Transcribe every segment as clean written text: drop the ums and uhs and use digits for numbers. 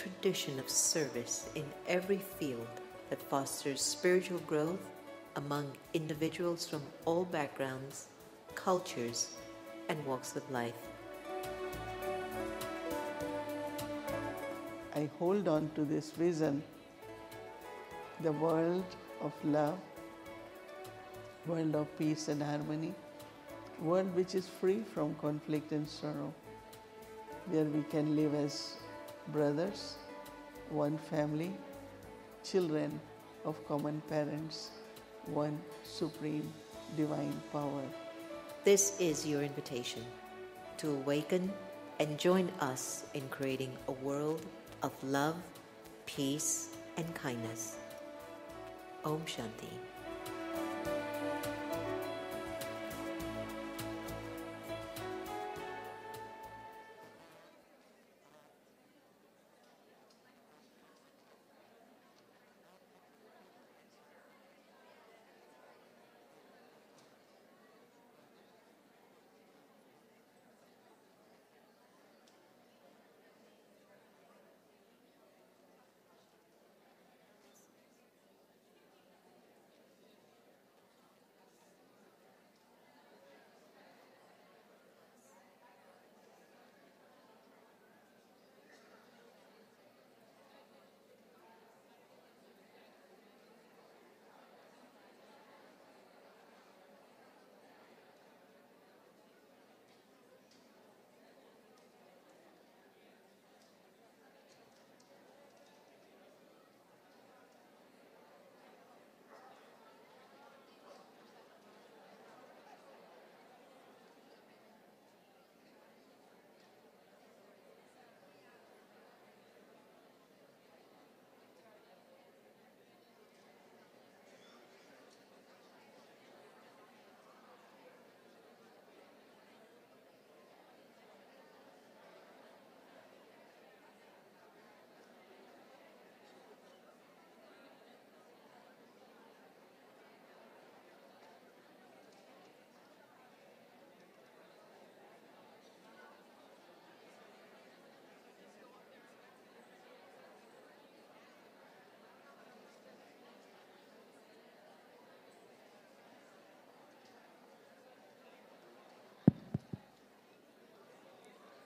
tradition of service in every field that fosters spiritual growth among individuals from all backgrounds, cultures, and walks of life. I hold on to this vision, the world of love, world of peace and harmony, world which is free from conflict and sorrow, where we can live as brothers, one family, children of common parents, one supreme divine power. This is your invitation to awaken and join us in creating a world of love, peace, and kindness. Om Shanti.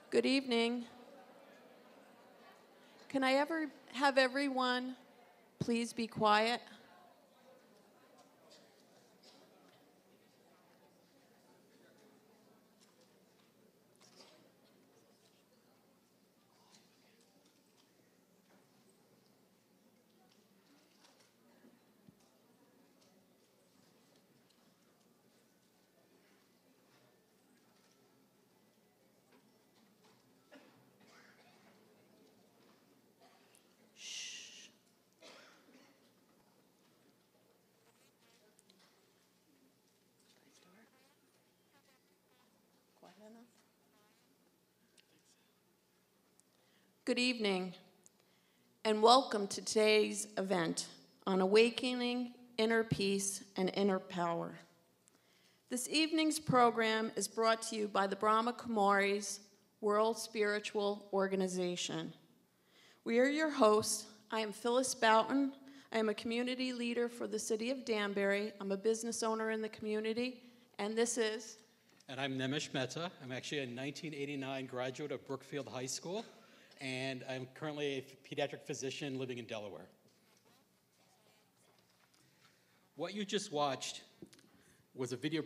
Good evening. Can I ever have everyone please be quiet? Good evening, and welcome to today's event on awakening inner peace and inner power. This evening's program is brought to you by the Brahma Kumaris World Spiritual Organization. We are your hosts. I am Phyllis Boughton. I am a community leader for the city of Danbury. I'm a business owner in the community, and this is... And I'm Nemish Mehta. I'm actually a 1989 graduate of Brookfield High School, and I'm currently a pediatric physician living in Delaware. What you just watched was a video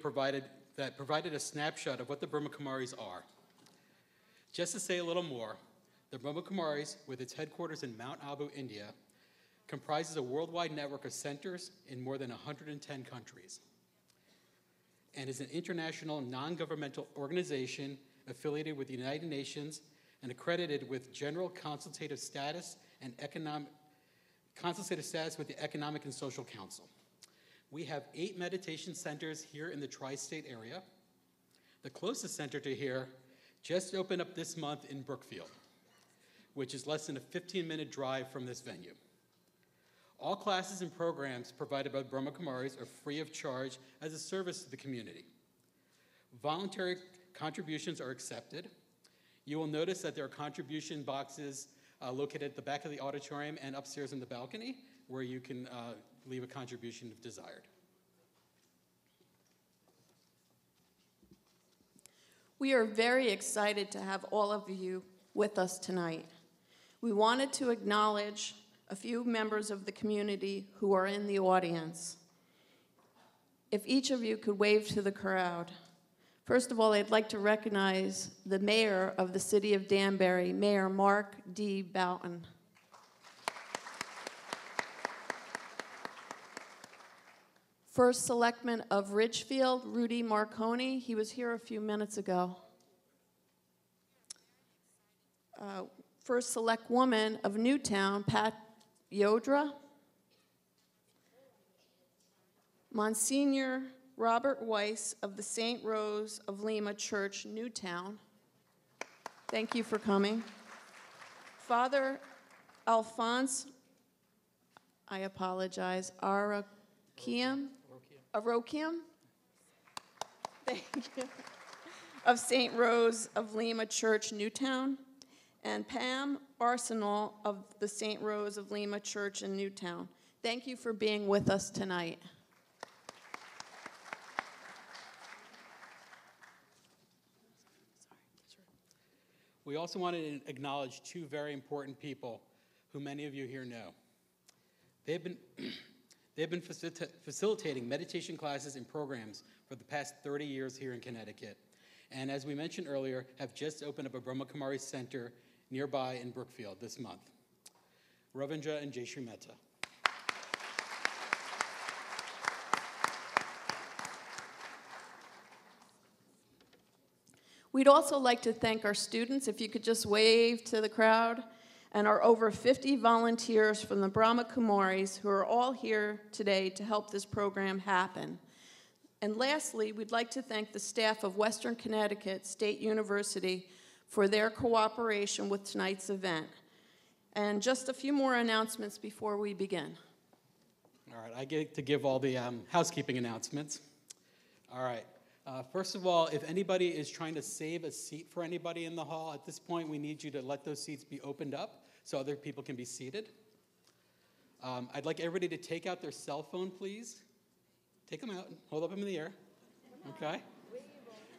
that provided a snapshot of what the Brahma Kumaris are. Just to say a little more, the Brahma Kumaris, with its headquarters in Mount Abu, India, comprises a worldwide network of centers in more than 110 countries, and is an international non-governmental organization affiliated with the United Nations and accredited with general consultative status with the Economic and Social Council. We have 8 meditation centers here in the tri-state area. The closest center to here just opened up this month in Brookfield, which is less than a 15-minute drive from this venue. All classes and programs provided by Brahma Kumaris are free of charge as a service to the community. Voluntary contributions are accepted. You will notice that there are contribution boxes located at the back of the auditorium and upstairs in the balcony, where you can leave a contribution if desired. We are very excited to have all of you with us tonight. We wanted to acknowledge a few members of the community who are in the audience. If each of you could wave to the crowd. First of all, I'd like to recognize the mayor of the city of Danbury, Mayor Mark D. Boughton. First Selectman of Ridgefield, Rudy Marconi. He was here a few minutes ago. First Select Woman of Newtown, Pat Yodra. Monsignor Robert Weiss of the St. Rose of Lima Church, Newtown. Thank you for coming. Father Alphonse, I apologize, Arokiam? Thank you. Of St. Rose of Lima Church, Newtown. And Pam Arsenal of the St. Rose of Lima Church in Newtown. Thank you for being with us tonight. We also wanted to acknowledge two very important people who many of you here know. They've been facilitating meditation classes and programs for the past 30 years here in Connecticut. And as we mentioned earlier, have just opened up a Brahma Kumaris Center nearby in Brookfield this month. Ravindra and Jayshree Mehta. We'd also like to thank our students, if you could just wave to the crowd, and our over 50 volunteers from the Brahma Kumaris who are all here today to help this program happen. And lastly, we'd like to thank the staff of Western Connecticut State University for their cooperation with tonight's event. And just a few more announcements before we begin. All right, I get to give all the housekeeping announcements. All right. First of all, if anybody is trying to save a seat for anybody in the hall, at this point we need you to let those seats be opened up so other people can be seated. I'd like everybody to take out their cell phone, please. Take them out and hold them in the air, okay?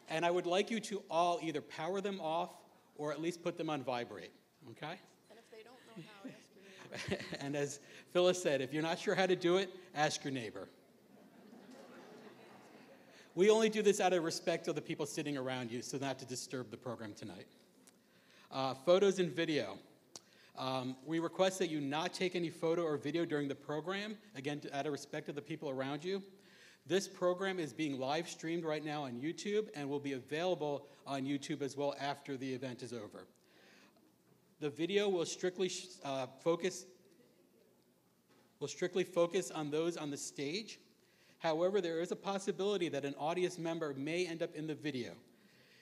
And I would like you to all either power them off or at least put them on vibrate, okay? And if they don't know how, ask your neighbor. And as Phyllis said, if you're not sure how to do it, ask your neighbor. We only do this out of respect of the people sitting around you, so not to disturb the program tonight. Photos and video. We request that you not take any photo or video during the program, again, out of respect of the people around you. This program is being live streamed right now on YouTube and will be available on YouTube as well after the event is over. The video will strictly focus on those on the stage. However, there is a possibility that an audience member may end up in the video.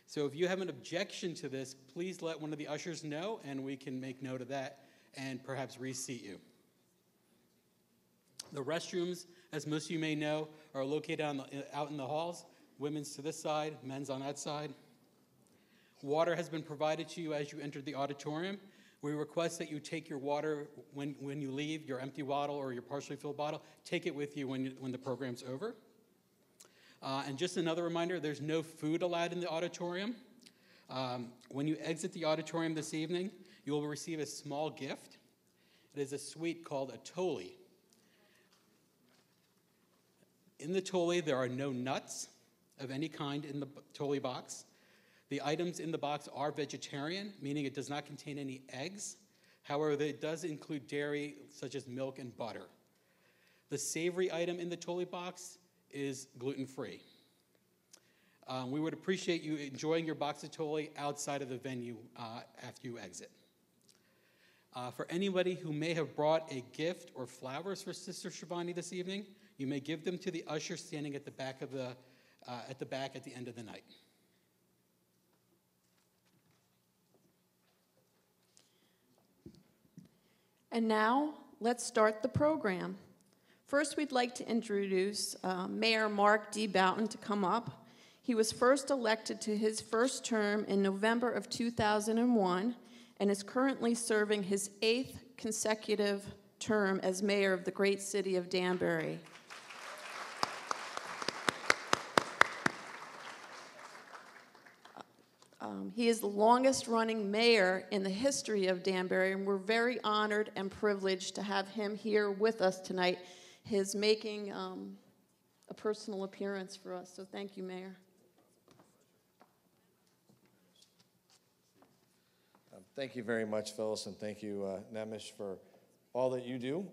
So if you have an objection to this, please let one of the ushers know, and we can make note of that and perhaps reseat you. The restrooms, as most of you may know, are located out in the halls. Women's to this side, men's on that side. Water has been provided to you as you enter the auditorium. We request that you take your water when you leave, your empty bottle or your partially filled bottle. Take it with you when the program's over. And just another reminder, there's no food allowed in the auditorium. When you exit the auditorium this evening, you will receive a small gift. It is a sweet called a toli. In the toli, there are no nuts of any kind in the toli box. The items in the box are vegetarian, meaning it does not contain any eggs. However, it does include dairy, such as milk and butter. The savory item in the toli box is gluten-free. We would appreciate you enjoying your box of toli outside of the venue after you exit. For anybody who may have brought a gift or flowers for Sister Shivani this evening, you may give them to the usher standing at the back at the end of the night. And now, let's start the program. First, we'd like to introduce Mayor Mark D. Boughton to come up. He was first elected to his first term in November of 2001, and is currently serving his 8th consecutive term as mayor of the great city of Danbury. He is the longest-running mayor in the history of Danbury, and we're very honored and privileged to have him here with us tonight. He's making a personal appearance for us, so thank you, Mayor. Thank you very much, Phyllis, and thank you, Nemish, for all that you do.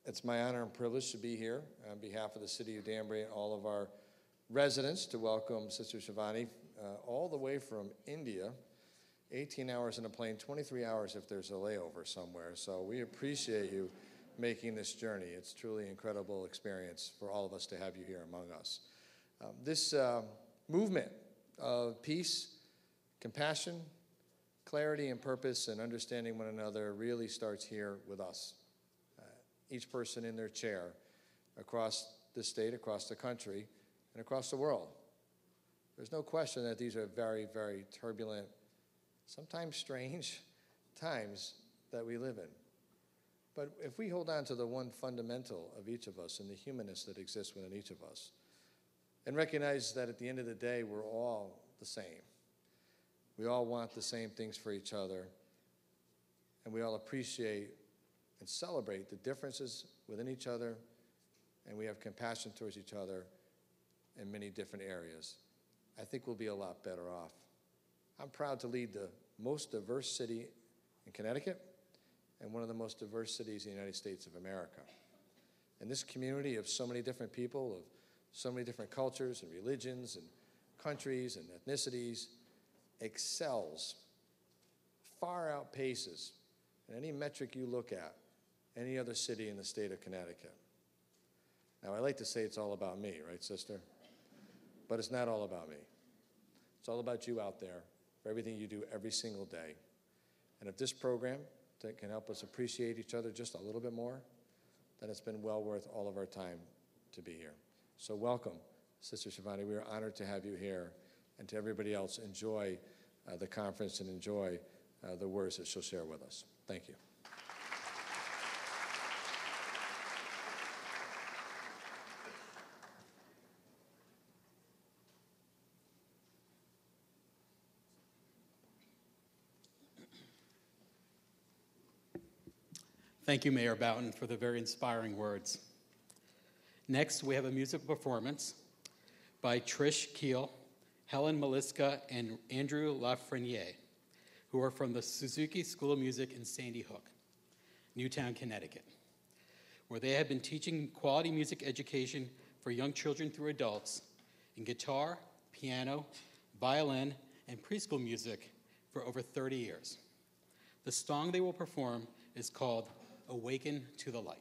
It's my honor and privilege to be here on behalf of the city of Danbury and all of our residents to welcome Sister Shivani all the way from India, 18 hours in a plane, 23 hours if there's a layover somewhere. So we appreciate you making this journey. It's truly an incredible experience for all of us to have you here among us. This movement of peace, compassion, clarity and purpose and understanding one another really starts here with us. Each person in their chair across the state, across the country, and across the world. There's no question that these are very, very turbulent, sometimes strange times that we live in. But if we hold on to the one fundamental of each of us and the humanness that exists within each of us, and recognize that at the end of the day, we're all the same. We all want the same things for each other, and we all appreciate and celebrate the differences within each other, and we have compassion towards each other in many different areas. I think we'll be a lot better off. I'm proud to lead the most diverse city in Connecticut and one of the most diverse cities in the United States of America. And this community of so many different people, of so many different cultures and religions and countries and ethnicities excels, far outpaces, in any metric you look at, any other city in the state of Connecticut. Now, I like to say it's all about me, right, sister? But it's not all about me. It's all about you out there, for everything you do every single day. And if this program that can help us appreciate each other just a little bit more, then it's been well worth all of our time to be here. So welcome, Sister Shivani. We are honored to have you here. And to everybody else, enjoy the conference and enjoy the words that she'll share with us. Thank you. Thank you, Mayor Boughton, for the very inspiring words. Next, we have a musical performance by Trish Keel, Helen Maliska, and Andrew Lafreniere, who are from the Suzuki School of Music in Sandy Hook, Newtown, Connecticut, where they have been teaching quality music education for young children through adults in guitar, piano, violin, and preschool music for over 30 years. The song they will perform is called Awaken to the Light.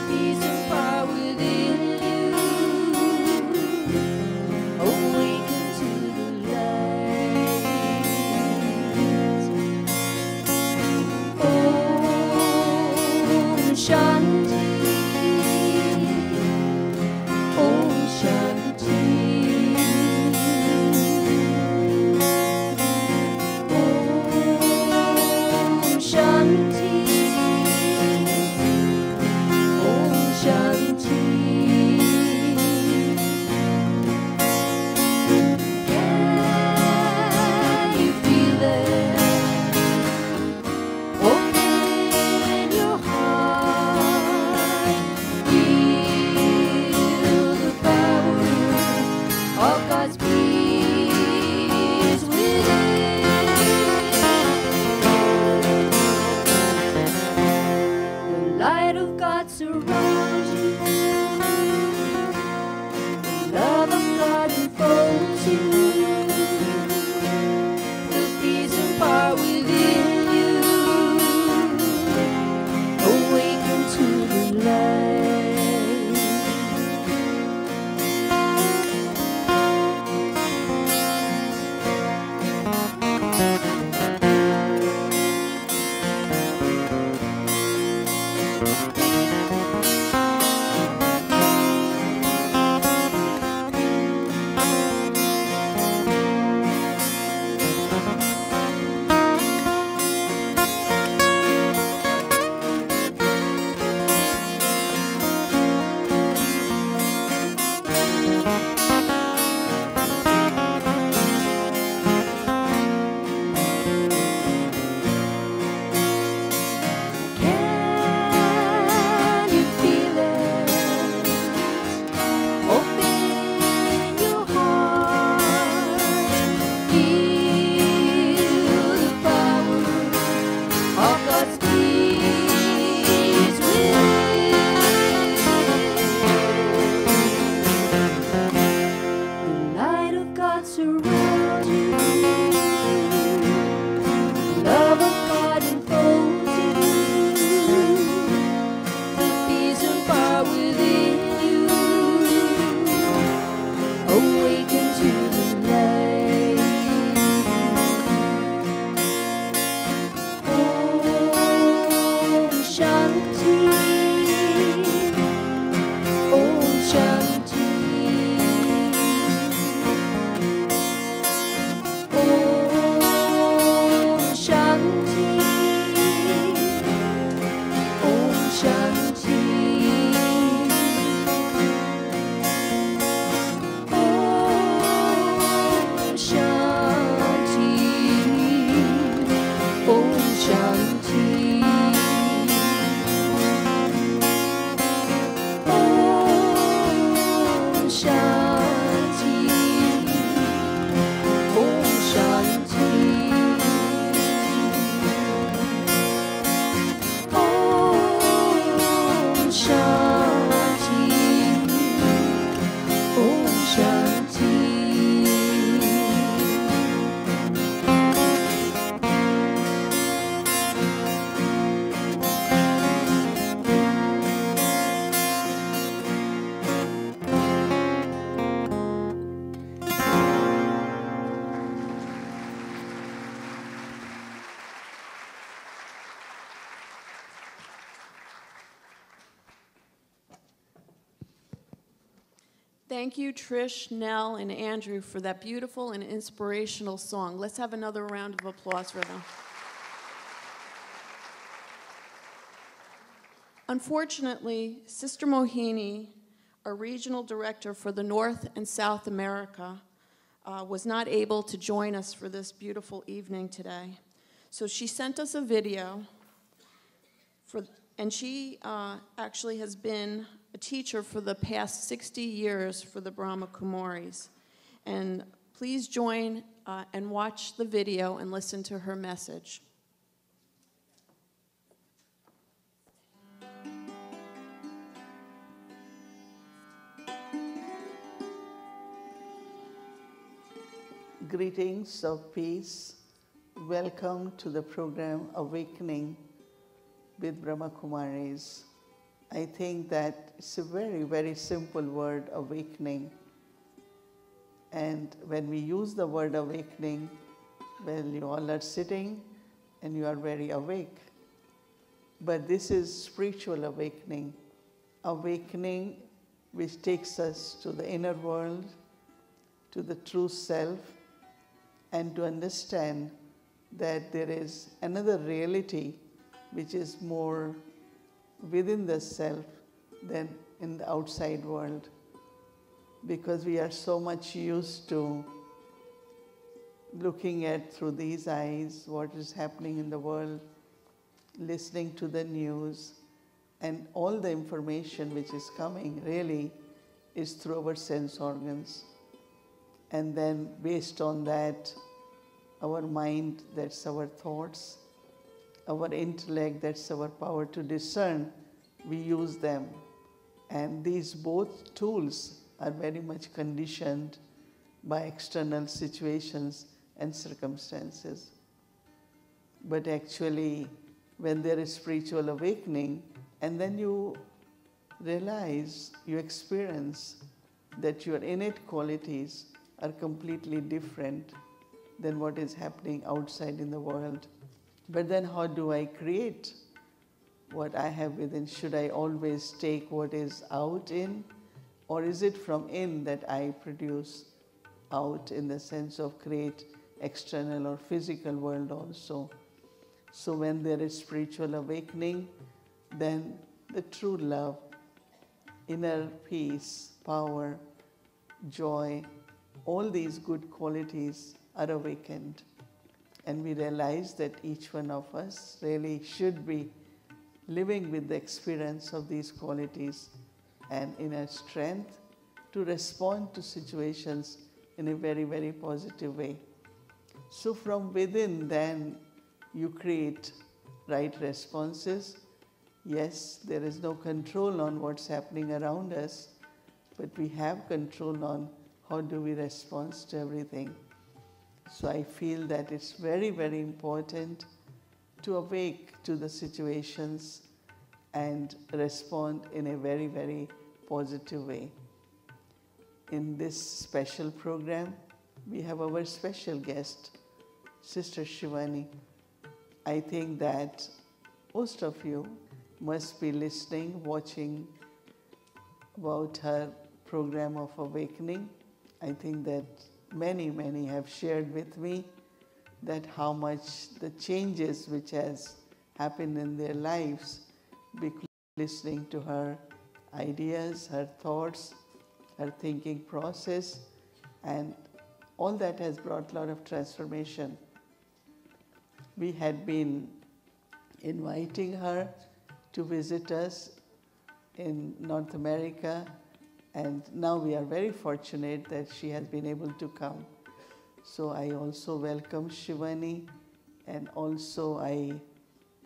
Peace and power within surround you. The love of God enfolds you. The peace and power within you. Awaken to the light. Can you feel it? Open your heart. Feel the power of God's peace within. The light of God surrounds you. The love of God enfolds you. The peace and power within you. Awaken to the light. Om Shanti. Om Shanti. Om Shanti. Om Shanti. Om Shanti. Om Shanti. Om Shanti. Om Shanti. Om Shanti. Om Shanti. Thank you, Trish, Nell, and Andrew for that beautiful and inspirational song. Let's have another round of applause for them. Unfortunately, Sister Mohini, our regional director for the North and South America, was not able to join us for this beautiful evening today. So she sent us a video, and she actually has been a teacher for the past 60 years for the Brahma Kumaris. And please join and watch the video and listen to her message. Greetings of peace. Welcome to the program Awakening with Brahma Kumaris. I think that it's a very, very simple word, awakening. And when we use the word awakening, well, you all are sitting and you are very awake. But this is spiritual awakening, awakening which takes us to the inner world, to the true self, and to understand that there is another reality which is more within the self than in the outside world. Because we are so much used to looking at through these eyes what is happening in the world, listening to the news, and all the information which is coming really is through our sense organs. And then based on that, our mind, that's our thoughts, our intellect, that's our power to discern we use them. And these both tools are very much conditioned by external situations and circumstances. But actually, when there is spiritual awakening, and then you realize, you experience that your innate qualities are completely different than what is happening outside in the world. But then how do I create what I have within? Should I always take what is out in? Or is it from in that I produce out, in the sense of create external or physical world also? So when there is spiritual awakening, then the true love, inner peace, power, joy, all these good qualities are awakened. And we realize that each one of us really should be living with the experience of these qualities and inner strength to respond to situations in a very, very positive way. So from within, then, you create right responses. Yes, there is no control on what's happening around us, but we have control on how do we respond to everything. So I feel that it's very, very important to awake to the situations and respond in a very, very positive way. In this special program, we have our special guest, Sister Shivani. I think that most of you must be listening, watching about her program of awakening. I think that many have shared with me that how much the changes which has happened in their lives because listening to her ideas, her thoughts, her thinking process, and all that has brought a lot of transformation. We had been inviting her to visit us in North America, and now we are very fortunate that she has been able to come. So I also welcome Shivani, and also I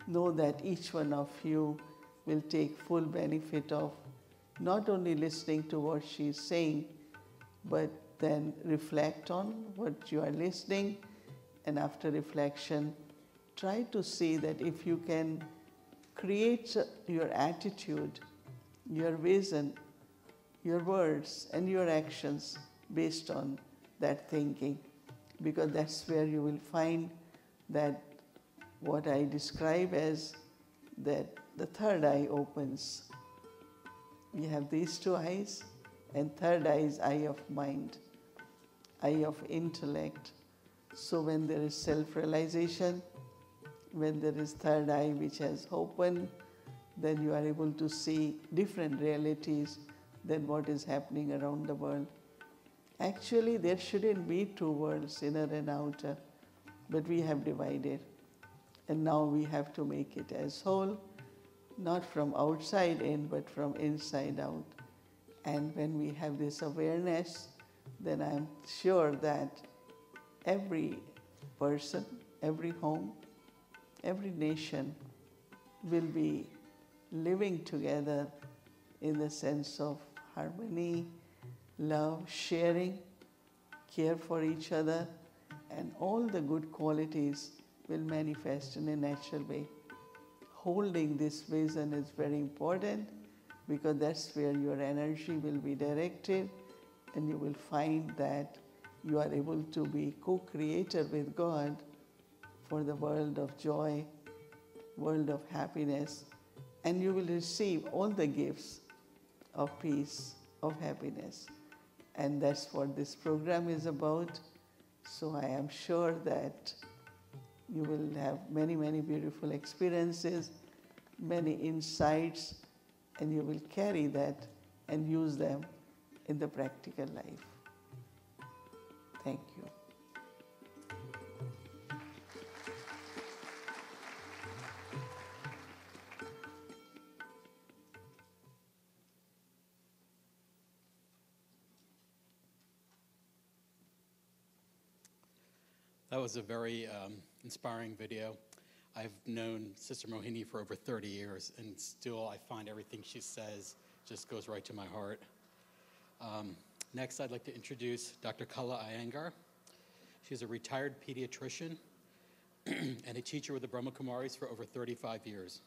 know that each one of you will take full benefit of not only listening to what she is saying, but then reflect on what you are listening, and after reflection, try to see that if you can create your attitude, your vision, your words and your actions based on that thinking, because that's where you will find that what I describe as that the third eye opens. We have these two eyes, and third eye is eye of mind, eye of intellect. So when there is self-realization, when there is third eye which has opened, then you are able to see different realities than what is happening around the world. Actually, there shouldn't be two worlds, inner and outer, but we have divided. And now we have to make it as whole, not from outside in, but from inside out. And when we have this awareness, then I'm sure that every person, every home, every nation will be living together in the sense of harmony, love, sharing, care for each other, and all the good qualities will manifest in a natural way. Holding this vision is very important, because that's where your energy will be directed, and you will find that you are able to be co-creator with God for the world of joy, world of happiness, and you will receive all the gifts of peace, of happiness. And that's what this program is about. So I am sure that you will have many beautiful experiences, many insights, and you will carry that and use them in the practical life. Thank you. That was a very inspiring video. I've known Sister Mohini for over 30 years, and still I find everything she says just goes right to my heart. Next, I'd like to introduce Dr. Kala Iyengar. She's a retired pediatrician and a teacher with the Brahma Kumaris for over 35 years.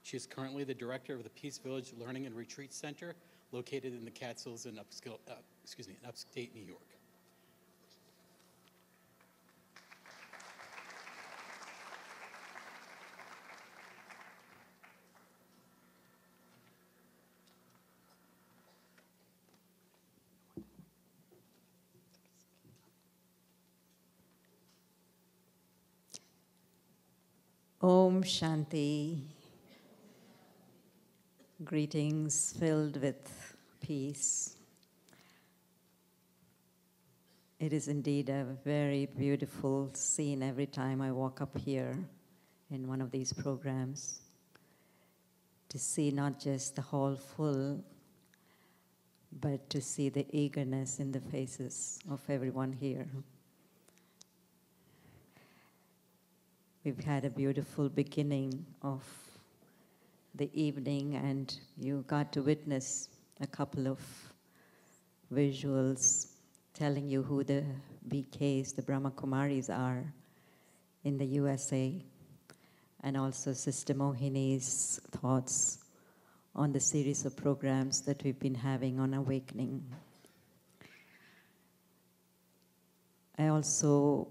She is currently the director of the Peace Village Learning and Retreat Center, located in the Catskills in upstate New York. Om Shanti. Greetings filled with peace. It is indeed a very beautiful scene every time I walk up here in one of these programs, to see not just the hall full, but to see the eagerness in the faces of everyone here. We've had a beautiful beginning of the evening, and you got to witness a couple of visuals telling you who the BKs, the Brahma Kumaris, are in the USA, and also Sister Mohini's thoughts on the series of programs that we've been having on awakening. I also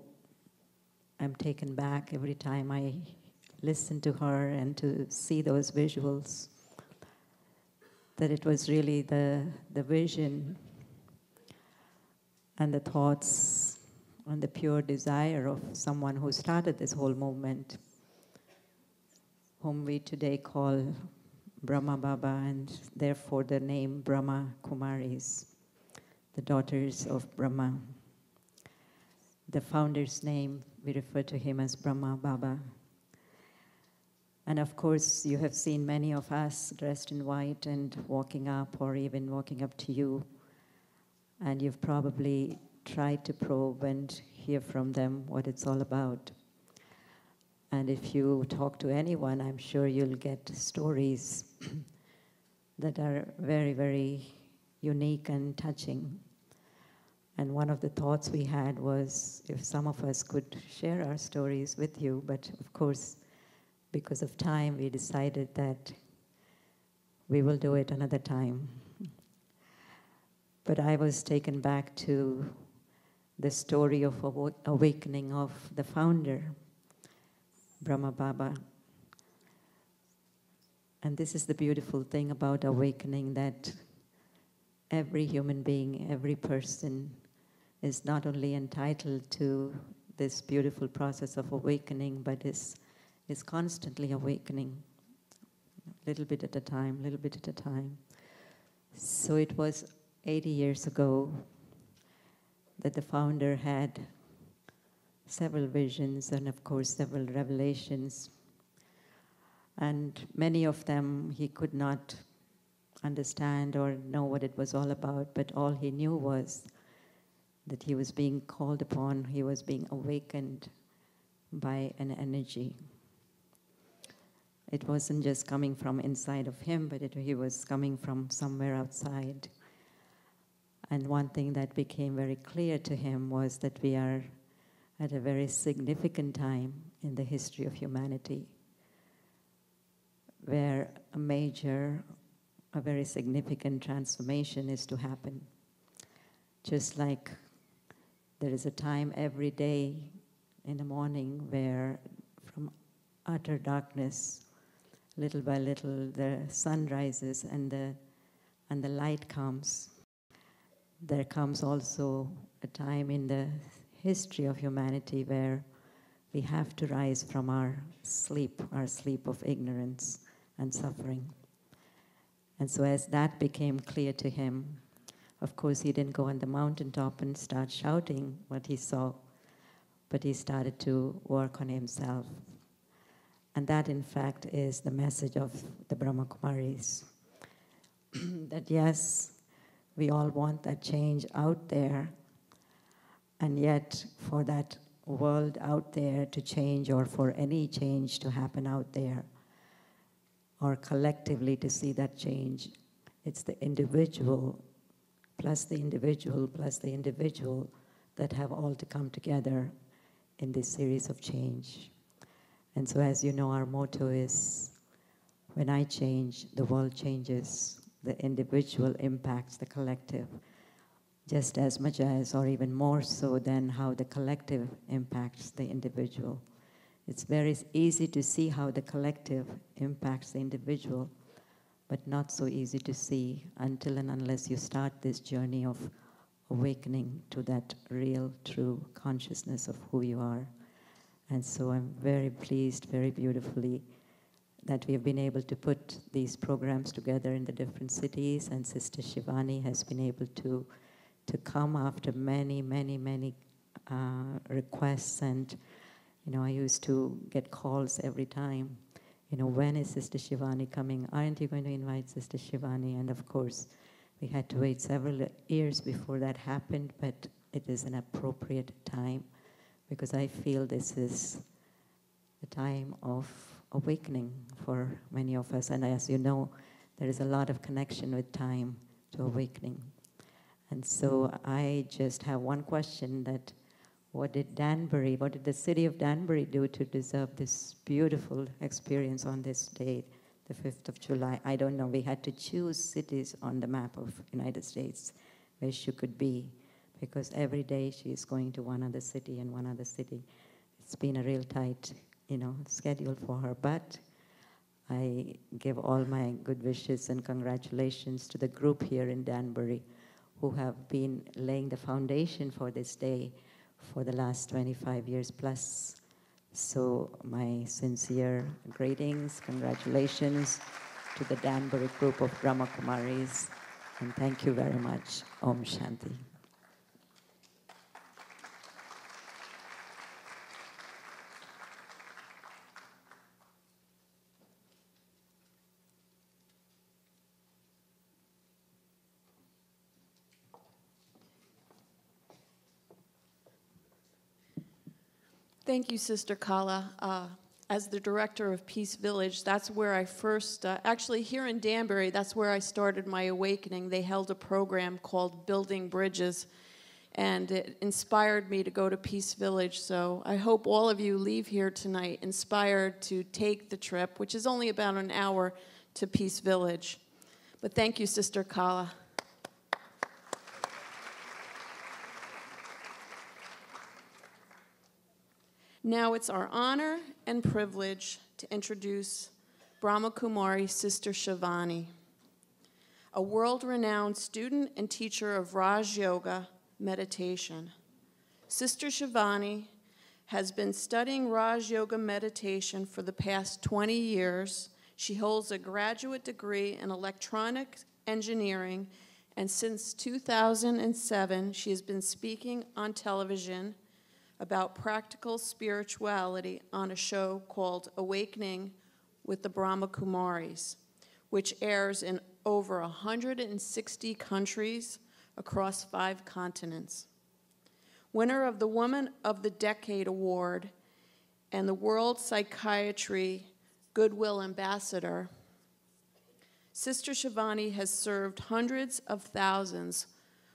am taken back every time I listen to her and to see those visuals, that it was really the vision and the thoughts and the pure desire of someone who started this whole movement, whom we today call Brahma Baba, and therefore the name Brahma Kumaris, the daughters of Brahma. The founder's name, we refer to him as Brahma Baba. And of course, you have seen many of us dressed in white and walking up, or even walking up to you. And you've probably tried to probe and hear from them what it's all about. And if you talk to anyone, I'm sure you'll get stories that are very, very unique and touching. And one of the thoughts we had was if some of us could share our stories with you, but of course, because of time, we decided that we will do it another time. But I was taken back to the story of awakening of the founder, Brahma Baba. And this is the beautiful thing about awakening, that every human being, every person is not only entitled to this beautiful process of awakening, but is constantly awakening, little bit at a time, little bit at a time. So it was 80 years ago that the founder had several visions and, of course, several revelations. And many of them he could not understand or know what it was all about, but all he knew was that he was being called upon, he was being awakened by an energy. It wasn't just coming from inside of him, but he was coming from somewhere outside. And one thing that became very clear to him was that we are at a very significant time in the history of humanity, where a very significant transformation is to happen. Just like there is a time every day in the morning where from utter darkness, little by little, the sun rises and the light comes. There comes also a time in the history of humanity where we have to rise from our sleep of ignorance and suffering. And so as that became clear to him, of course he didn't go on the mountaintop and start shouting what he saw, but he started to work on himself. And that, in fact, is the message of the Brahma Kumaris. That yes, we all want that change out there, and yet for that world out there to change, or for any change to happen out there, or collectively to see that change, it's the individual plus the individual plus the individual that have all to come together in this series of change. And so, as you know, our motto is, when I change, the world changes. The individual impacts the collective just as much as, or even more so than how the collective impacts the individual. It's very easy to see how the collective impacts the individual, but not so easy to see until and unless you start this journey of awakening to that real, true consciousness of who you are. And so I'm very pleased, very beautifully, that we have been able to put these programs together in the different cities, and Sister Shivani has been able to come after many requests. And I used to get calls every time, when is Sister Shivani coming? Aren't you going to invite Sister Shivani? And of course, we had to wait several years before that happened, but it is an appropriate time, because I feel this is the time of awakening for many of us. And as you know, there is a lot of connection with time to awakening. And so I just have one question, that what did the city of Danbury do to deserve this beautiful experience on this date, the 5th of July? I don't know. We had to choose cities on the map of United States where she could be, because every day she is going to one other city and one other city. It's been a real tight, schedule for her. But I give all my good wishes and congratulations to the group here in Danbury, who have been laying the foundation for this day for the last 25 years plus. So my sincere greetings, congratulations to the Danbury group of Brahma Kumaris, and thank you very much. Om Shanti. Thank you, Sister Kala. As the director of Peace Village, that's where I first, actually here in Danbury, that's where I started my awakening. They held a program called Building Bridges, and it inspired me to go to Peace Village. So I hope all of you leave here tonight inspired to take the trip, which is only about an hour, to Peace Village. But thank you, Sister Kala. Now it's our honor and privilege to introduce Brahma Kumari Sister Shivani, a world-renowned student and teacher of Raj Yoga meditation. Sister Shivani has been studying Raj Yoga meditation for the past 20 years. She holds a graduate degree in electronic engineering, and since 2007, she has been speaking on television about practical spirituality on a show called Awakening with the Brahma Kumaris, which airs in over 160 countries across 5 continents. Winner of the Woman of the Decade Award and the World Psychiatry Goodwill Ambassador, Sister Shivani has served hundreds of thousands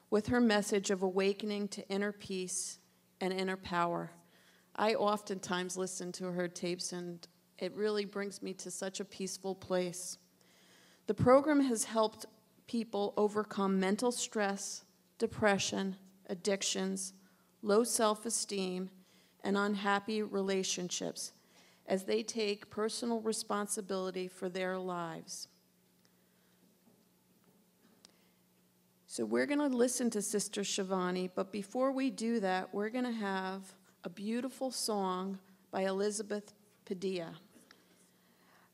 with her message of awakening to inner peace and inner power. I oftentimes listen to her tapes, and it really brings me to such a peaceful place. The program has helped people overcome mental stress, depression, addictions, low self-esteem, and unhappy relationships as they take personal responsibility for their lives. So we're going to listen to Sister Shivani, but before we do that, we're going to have a beautiful song by Elizabeth Padilla.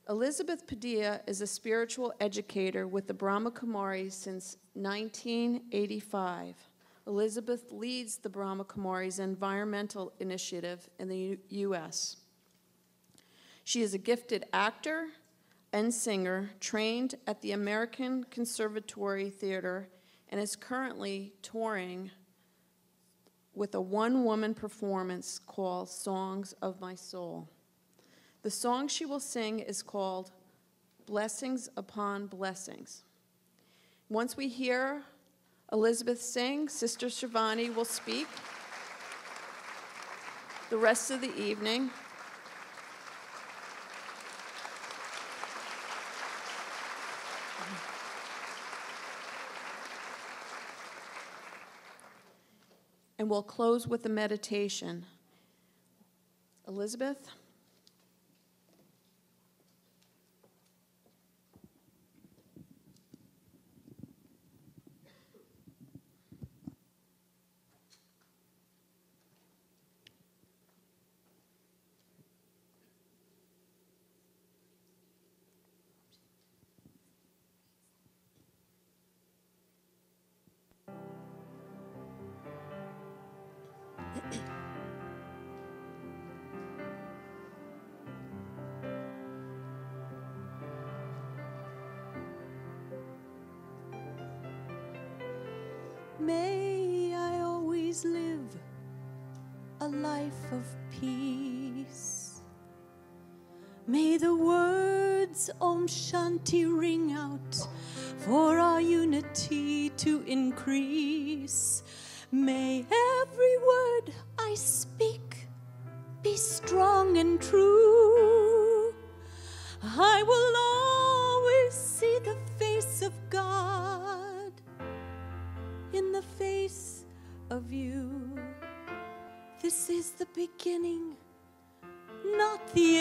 Elizabeth Padilla is a spiritual educator with the Brahma Kumaris since 1985. Elizabeth leads the Brahma Kumaris Environmental Initiative in the U.S. She is a gifted actor and singer trained at the American Conservatory Theater and is currently touring with a one-woman performance called Songs of My Soul. The song she will sing is called Blessings Upon Blessings. Once we hear Elizabeth sing, Sister Shivani will speak the rest of the evening. And we'll close with a meditation. Elizabeth? May I always live a life of peace. May the words Om Shanti ring out for our unity to increase. May every word I speak be strong and true. I will always see the face of God in the face of you. This is the beginning, not the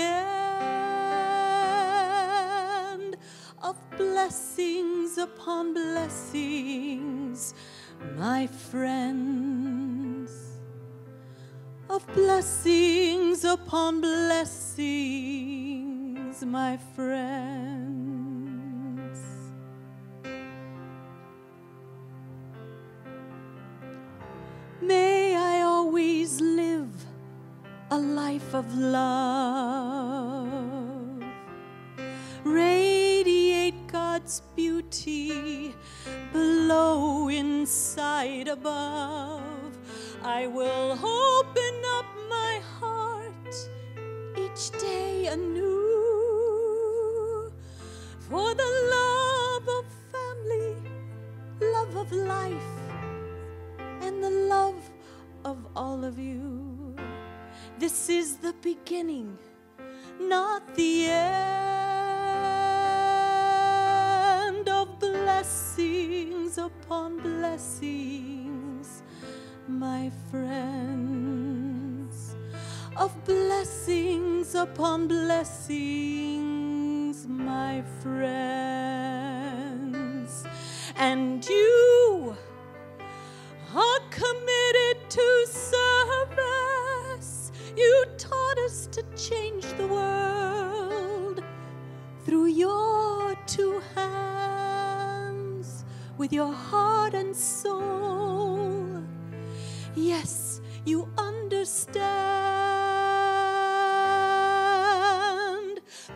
end, of blessings upon blessings, my friends. Of blessings upon blessings, my friends. May I always live a life of love. Radiate God's beauty below, inside, above. I will open up my heart each day anew for the love of family, love of life, and the love of all of you. This is the beginning, not the end, of blessings upon blessings, my friends. Of blessings upon blessings, my friends. And you are committed to service. You taught us to change the world through your two hands, with your heart and soul. Yes, you understand.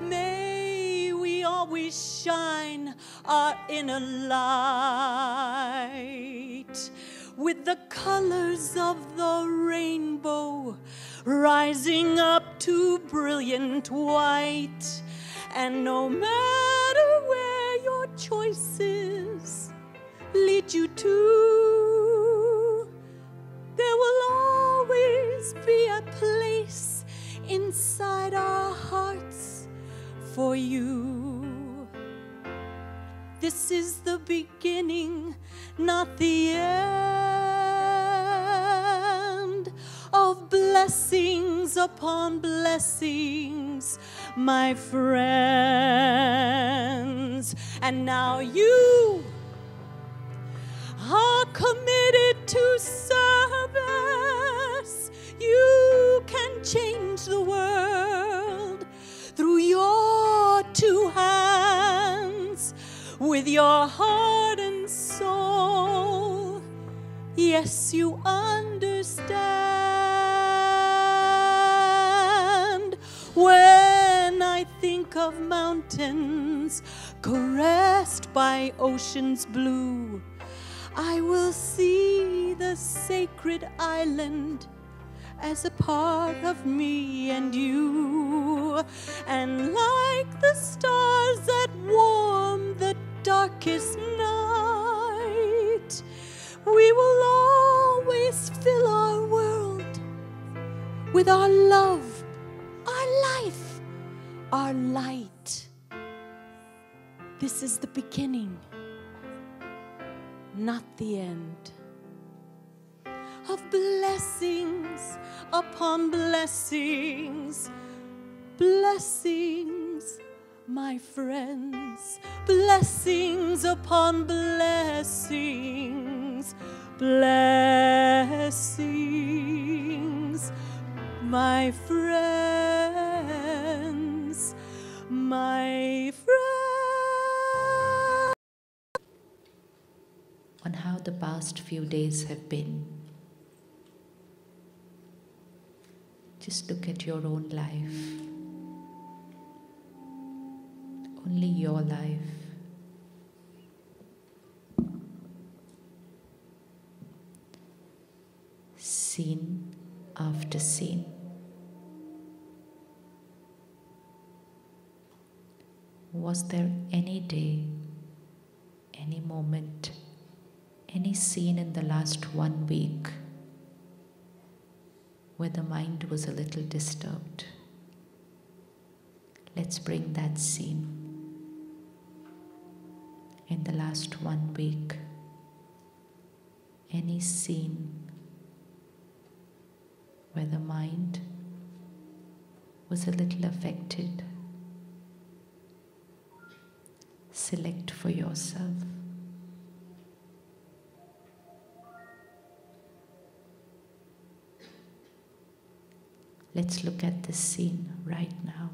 May we always shine our inner light with the colors of the rainbow rising up to brilliant white. And no matter where your choices lead you to, there will always be a place inside our hearts for you. This is the beginning, not the end, of blessings upon blessings, my friends. And now you are committed to service. You can change the world through your two hands, with your heart and soul. Yes, you understand. When I think of mountains caressed by oceans blue, I will see the sacred island as a part of me and you. And like the stars that warm the darkest night, we will always fill our world with our love, our life, our light. This is the beginning, not the end. Of blessings upon blessings, blessings, my friends, blessings upon blessings, blessings, my friends, my friends. On how the past few days have been. Just look at your own life. Only your life. Scene after scene. Was there any day, any moment, any scene in the last 1 week where the mind was a little disturbed? Let's bring that scene. In the last 1 week, any scene where the mind was a little affected, select for yourself. Let's look at this scene right now.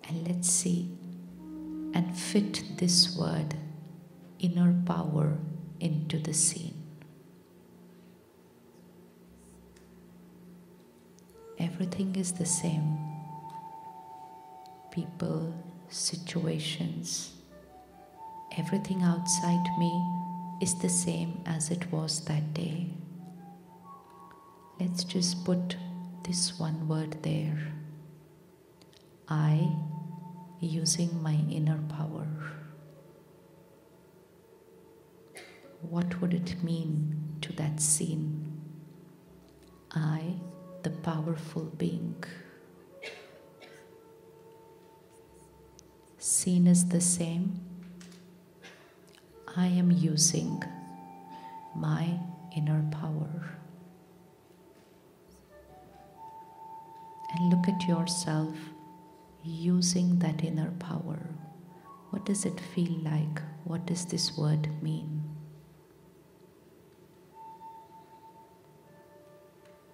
And let's see and fit this word, inner power, into the scene. Everything is the same. People, situations, everything outside me is the same as it was that day. Let's just put this one word there. I, using my inner power. What would it mean to that scene? I, the powerful being. Scene is the same. I am using my inner power. And look at yourself using that inner power. What does it feel like? What does this word mean?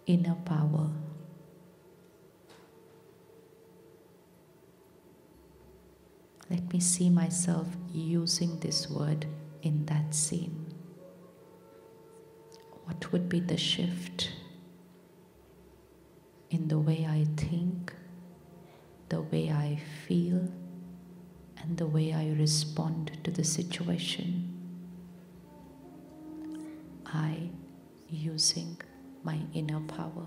Inner power. Let me see myself using this word in that scene. What would be the shift in the way I think, the way I feel, and the way I respond to the situation? I using my inner power.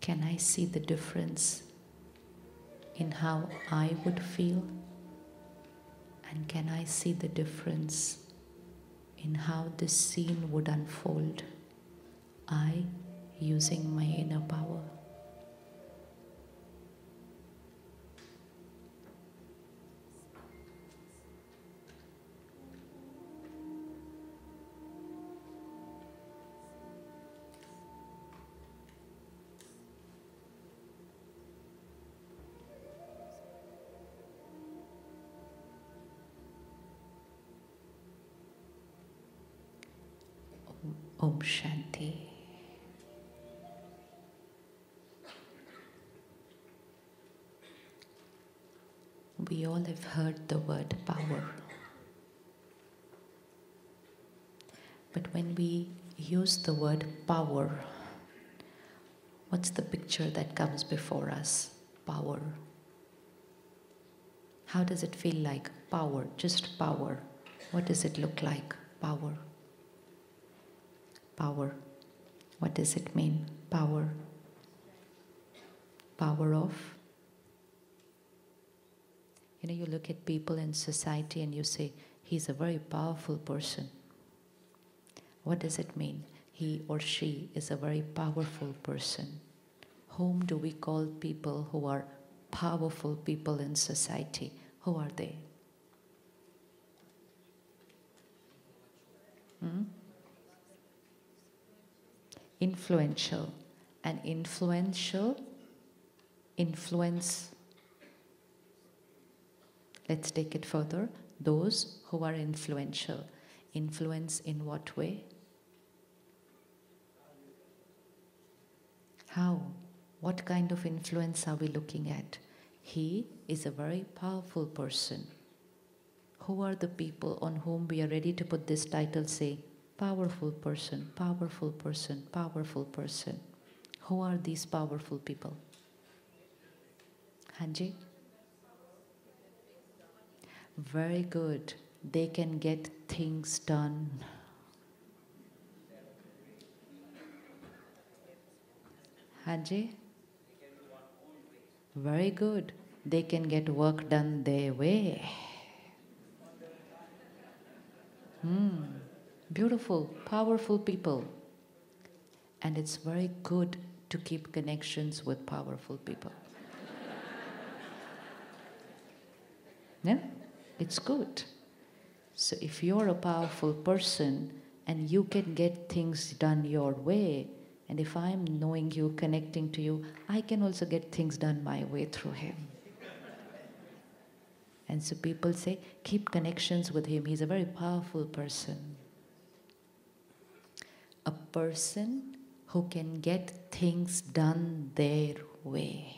Can I see the difference in how I would feel? And can I see the difference in how this scene would unfold? I using my inner power. Om Shanti. We all have heard the word power. But when we use the word power, what's the picture that comes before us? Power. How does it feel like? Power, just power. What does it look like? Power. Power. What does it mean? Power. Power of? You look at people in society and you say, he's a very powerful person. What does it mean? He or she is a very powerful person. Whom do we call people who are powerful people in society? Who are they? Influential. And influential, influence. Let's take it further. Those who are influential. Influence in what way? How? What kind of influence are we looking at? He is a very powerful person. Who are the people on whom we are ready to put this title, say, powerful person, powerful person, powerful person? Who are these powerful people? Hanji? Very good. They can get things done. Hanji? Very good. They can get work done their way. Beautiful, powerful people. And it's very good to keep connections with powerful people. Yeah? It's good. So if you're a powerful person and you can get things done your way, and if I'm knowing you, connecting to you, I can also get things done my way through him. And so people say, keep connections with him. He's a very powerful person. A person who can get things done their way.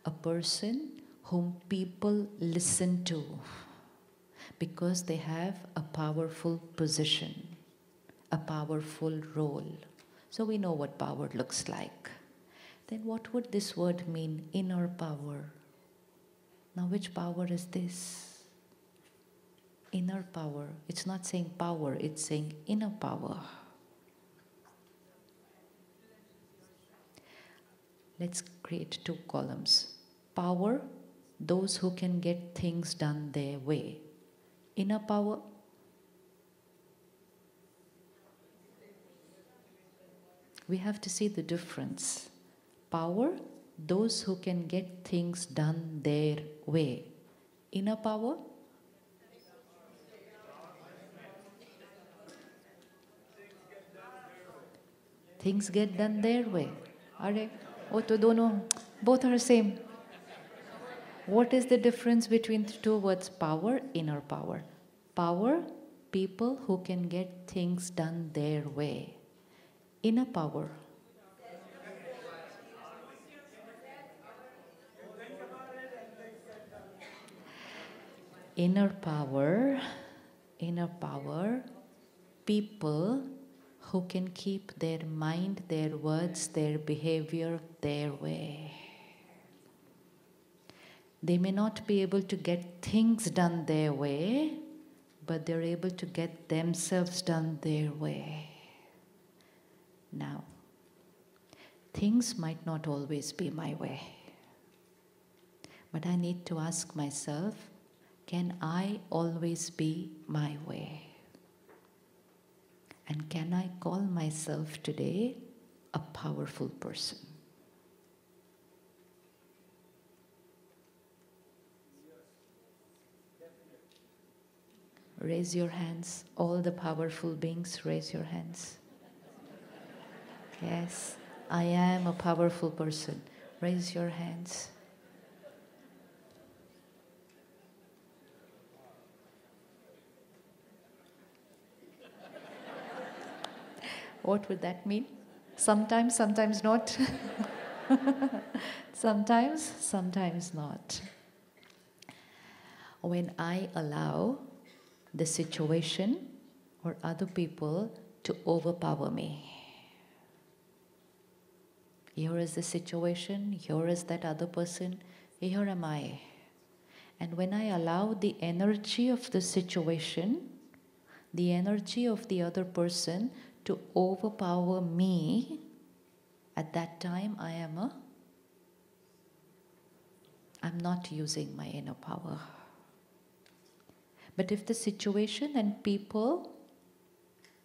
A person whom people listen to because they have a powerful position, a powerful role. So we know what power looks like. Then what would this word mean? Inner power. Now which power is this? Inner power. It's not saying power, it's saying inner power. Let's create two columns. Power, those who can get things done their way. Inner power, we have to see the difference. Power, those who can get things done their way. Inner power, things get done their way. Are oh, to dono, both are same. What is the difference between the two words? Power, inner power. Power, people who can get things done their way. Inner power. Inner power, people who can keep their mind, their words, their behavior their way. They may not be able to get things done their way, but they're able to get themselves done their way. Now, things might not always be my way, but I need to ask myself, can I always be my way? And can I call myself today a powerful person? Raise your hands. All the powerful beings, raise your hands. Yes, I am a powerful person. Raise your hands. What would that mean? Sometimes, sometimes not. Sometimes, sometimes not. When I allow the situation or other people to overpower me. Here is the situation, here is that other person, here am I. And when I allow the energy of the situation, the energy of the other person to overpower me, at that time I'm not using my inner power. But if the situation and people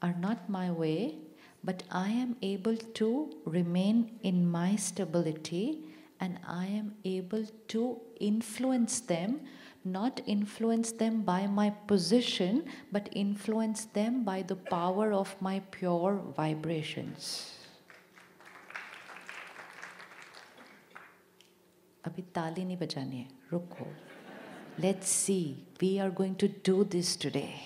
are not my way, but I am able to remain in my stability and I am able to influence them, not influence them by my position, but influence them by the power of my pure vibrations. Abhi taali nahi bajani hai, ruko. Let's see, we are going to do this today.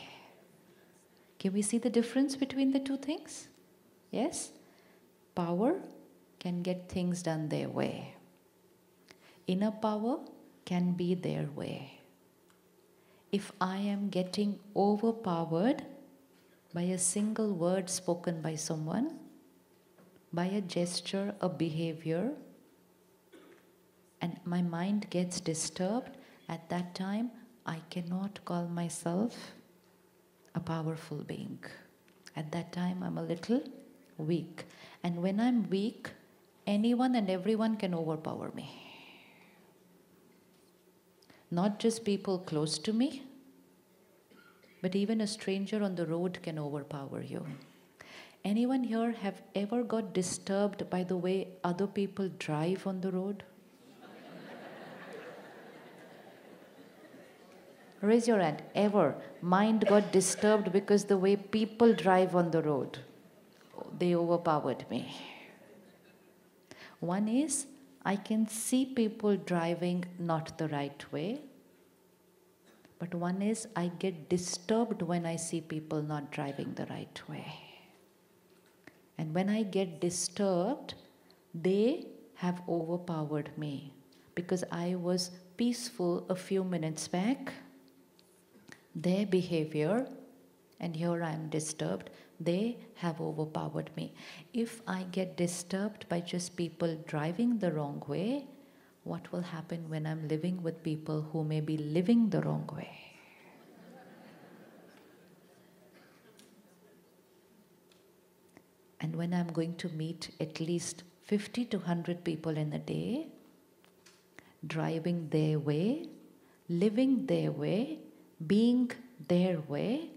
Can we see the difference between the two things? Yes? Power can get things done their way. Inner power can be their way. If I am getting overpowered by a single word spoken by someone, by a gesture, a behavior, and my mind gets disturbed, at that time I cannot call myself a powerful being. At that time I'm a little weak. And when I'm weak, anyone and everyone can overpower me. Not just people close to me, but even a stranger on the road can overpower you. Anyone here have ever got disturbed by the way other people drive on the road? Raise your hand. Ever. Mind got disturbed because the way people drive on the road. They overpowered me. One is, I can see people driving not the right way. But one is, I get disturbed when I see people not driving the right way. And when I get disturbed, they have overpowered me. Because I was peaceful a few minutes back. Their behavior, and here I am disturbed, they have overpowered me. If I get disturbed by just people driving the wrong way, what will happen when I'm living with people who may be living the wrong way? And when I'm going to meet at least 50 to 100 people in a day, driving their way, living their way, being their way,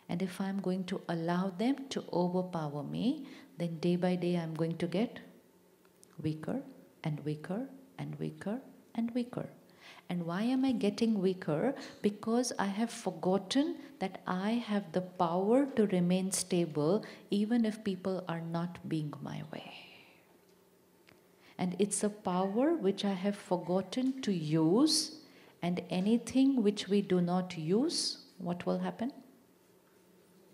and if I'm going to allow them to overpower me, then day by day I'm going to get weaker and weaker and weaker and weaker. And why am I getting weaker? Because I have forgotten that I have the power to remain stable even if people are not being my way. And it's a power which I have forgotten to use. And anything which we do not use, what will happen?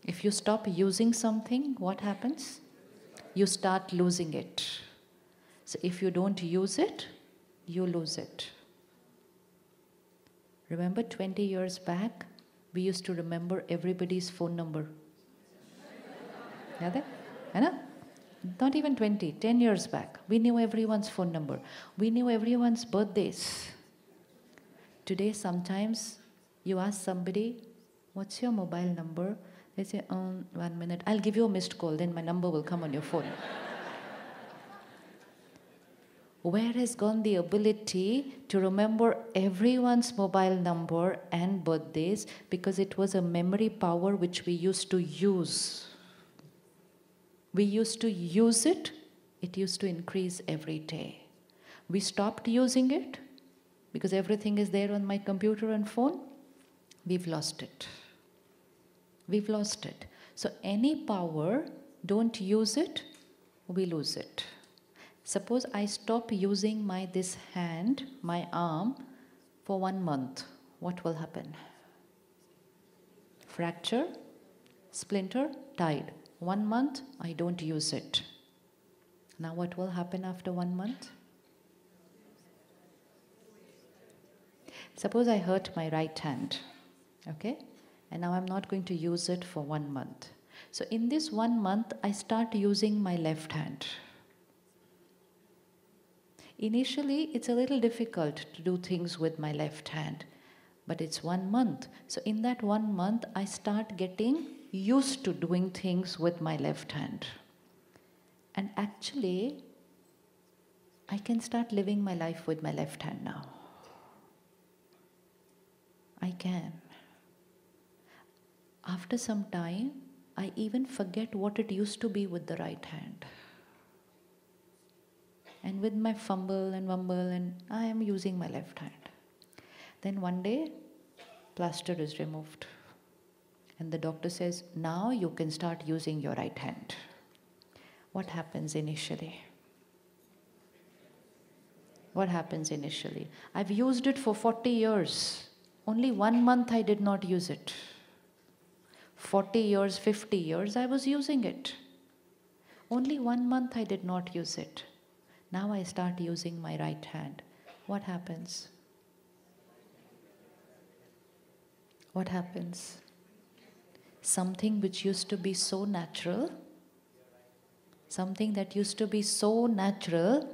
If you stop using something, what happens? You start losing it. So if you don't use it, you lose it. Remember 20 years back, we used to remember everybody's phone number. Yaad hai? Not even 20, 10 years back. We knew everyone's phone number. We knew everyone's birthdays. Today, sometimes you ask somebody, what's your mobile number? They say, 1 minute, I'll give you a missed call, then my number will come on your phone. Where has gone the ability to remember everyone's mobile number and birthdays? Because it was a memory power which we used to use. We used to use it, it used to increase every day. We stopped using it. Because everything is there on my computer and phone, we've lost it. We've lost it. So any power, don't use it, we lose it. Suppose I stop using this hand, my arm, for 1 month. What will happen? Fracture, splinter, tied. 1 month, I don't use it. Now what will happen after 1 month? Suppose I hurt my right hand, okay? And now I'm not going to use it for 1 month. So in this 1 month, I start using my left hand. Initially, it's a little difficult to do things with my left hand, but it's 1 month. So in that 1 month, I start getting used to doing things with my left hand. And actually, I can start living my life with my left hand now. I can. After some time, I even forget what it used to be with the right hand. And with my fumble and wumble, and I am using my left hand. Then one day, plaster is removed. And the doctor says, now you can start using your right hand. What happens initially? What happens initially? I've used it for 40 years. Only 1 month I did not use it. 40 years, 50 years, I was using it. Only 1 month I did not use it. Now I start using my right hand. What happens? What happens? Something which used to be so natural, something that used to be so natural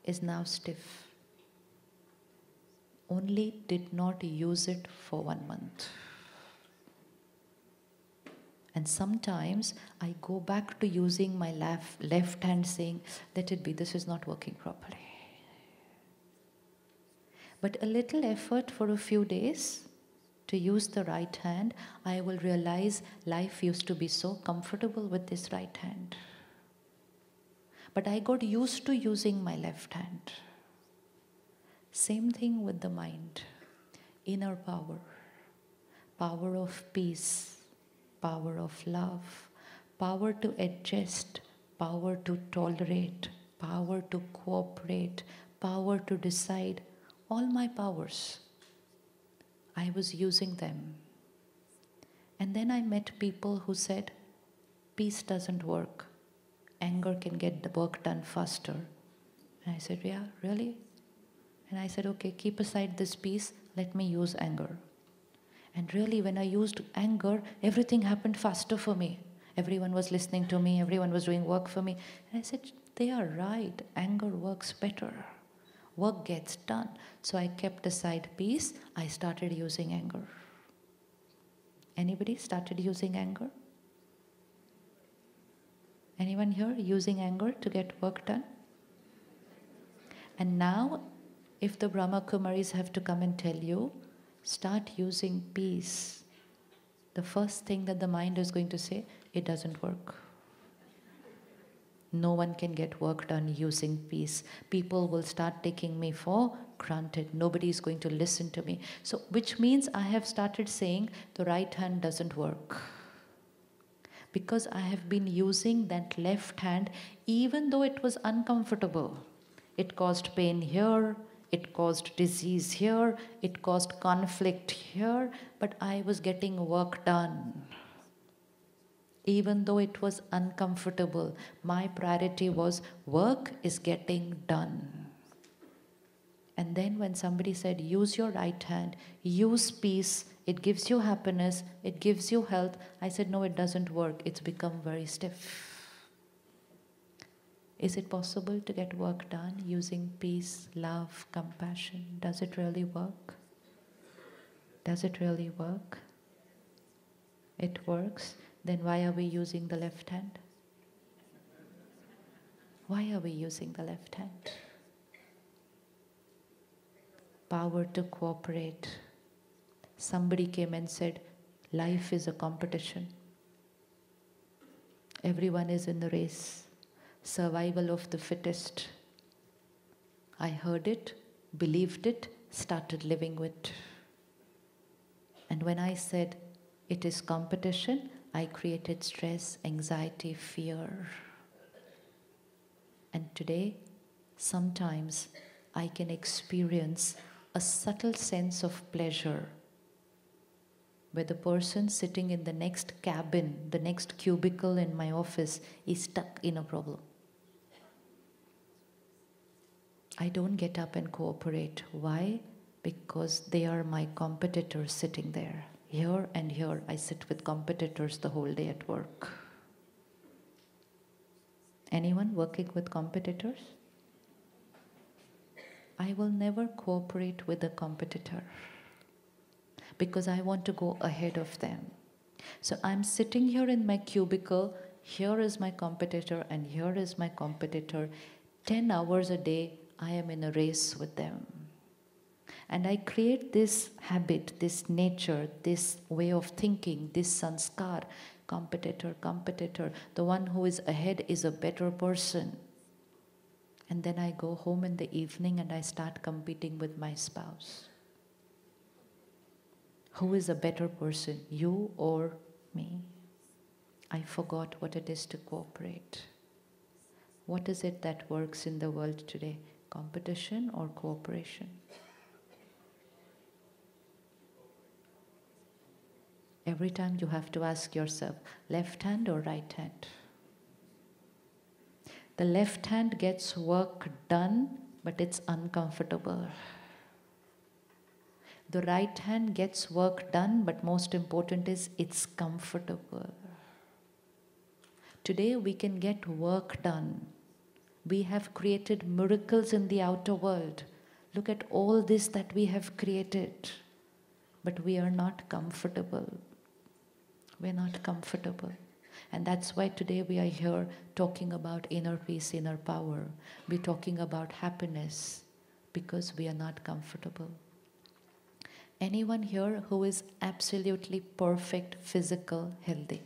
is now stiff. Only did not use it for 1 month. And sometimes I go back to using my left hand saying, let it be, this is not working properly. But a little effort for a few days to use the right hand, I will realize life used to be so comfortable with this right hand. But I got used to using my left hand. Same thing with the mind. Inner power, power of peace, power of love, power to adjust, power to tolerate, power to cooperate, power to decide. All my powers, I was using them. And then I met people who said, peace doesn't work. Anger can get the work done faster. And I said, yeah, really? And I said, okay, keep aside this peace, let me use anger. And really, when I used anger, everything happened faster for me. Everyone was listening to me, everyone was doing work for me. And I said, they are right, anger works better. Work gets done. So I kept aside peace, I started using anger. Anybody started using anger? Anyone here using anger to get work done? And now, if the Brahma Kumaris have to come and tell you, start using peace, the first thing that the mind is going to say, it doesn't work. No one can get work done using peace. People will start taking me for granted. Nobody is going to listen to me. So, which means I have started saying the right hand doesn't work. Because I have been using that left hand even though it was uncomfortable. It caused pain here, it caused disease here, it caused conflict here, but I was getting work done. Even though it was uncomfortable, my priority was work is getting done. And then when somebody said, use your right hand, use peace, it gives you happiness, it gives you health, I said, no, it doesn't work. It's become very stiff. Is it possible to get work done using peace, love, compassion? Does it really work? Does it really work? It works. Then why are we using the left hand? Why are we using the left hand? Power to cooperate. Somebody came and said, life is a competition. Everyone is in the race. Survival of the fittest. I heard it, believed it, started living with it. And when I said it is competition, I created stress, anxiety, fear. And today, sometimes I can experience a subtle sense of pleasure where the person sitting in the next cabin, the next cubicle in my office is stuck in a problem. I don't get up and cooperate. Why? because they are my competitors sitting there. Here and here, I sit with competitors the whole day at work. Anyone working with competitors? I will never cooperate with a competitor because I want to go ahead of them. So I'm sitting here in my cubicle, here is my competitor and here is my competitor. 10 hours a day, I am in a race with them. And I create this habit, this nature, this way of thinking, this sanskar, competitor, competitor. The one who is ahead is a better person. And then I go home in the evening and I start competing with my spouse. Who is a better person, you or me? I forgot what it is to cooperate. What is it that works in the world today? Competition or cooperation? Every time you have to ask yourself, left hand or right hand? The left hand gets work done, but it's uncomfortable. The right hand gets work done, but most important is it's comfortable. Today we can get work done. We have created miracles in the outer world. Look at all this that we have created. But we are not comfortable. We're not comfortable. And that's why today we are here talking about inner peace, inner power. We're talking about happiness because we are not comfortable. Anyone here who is absolutely perfect, physical, healthy?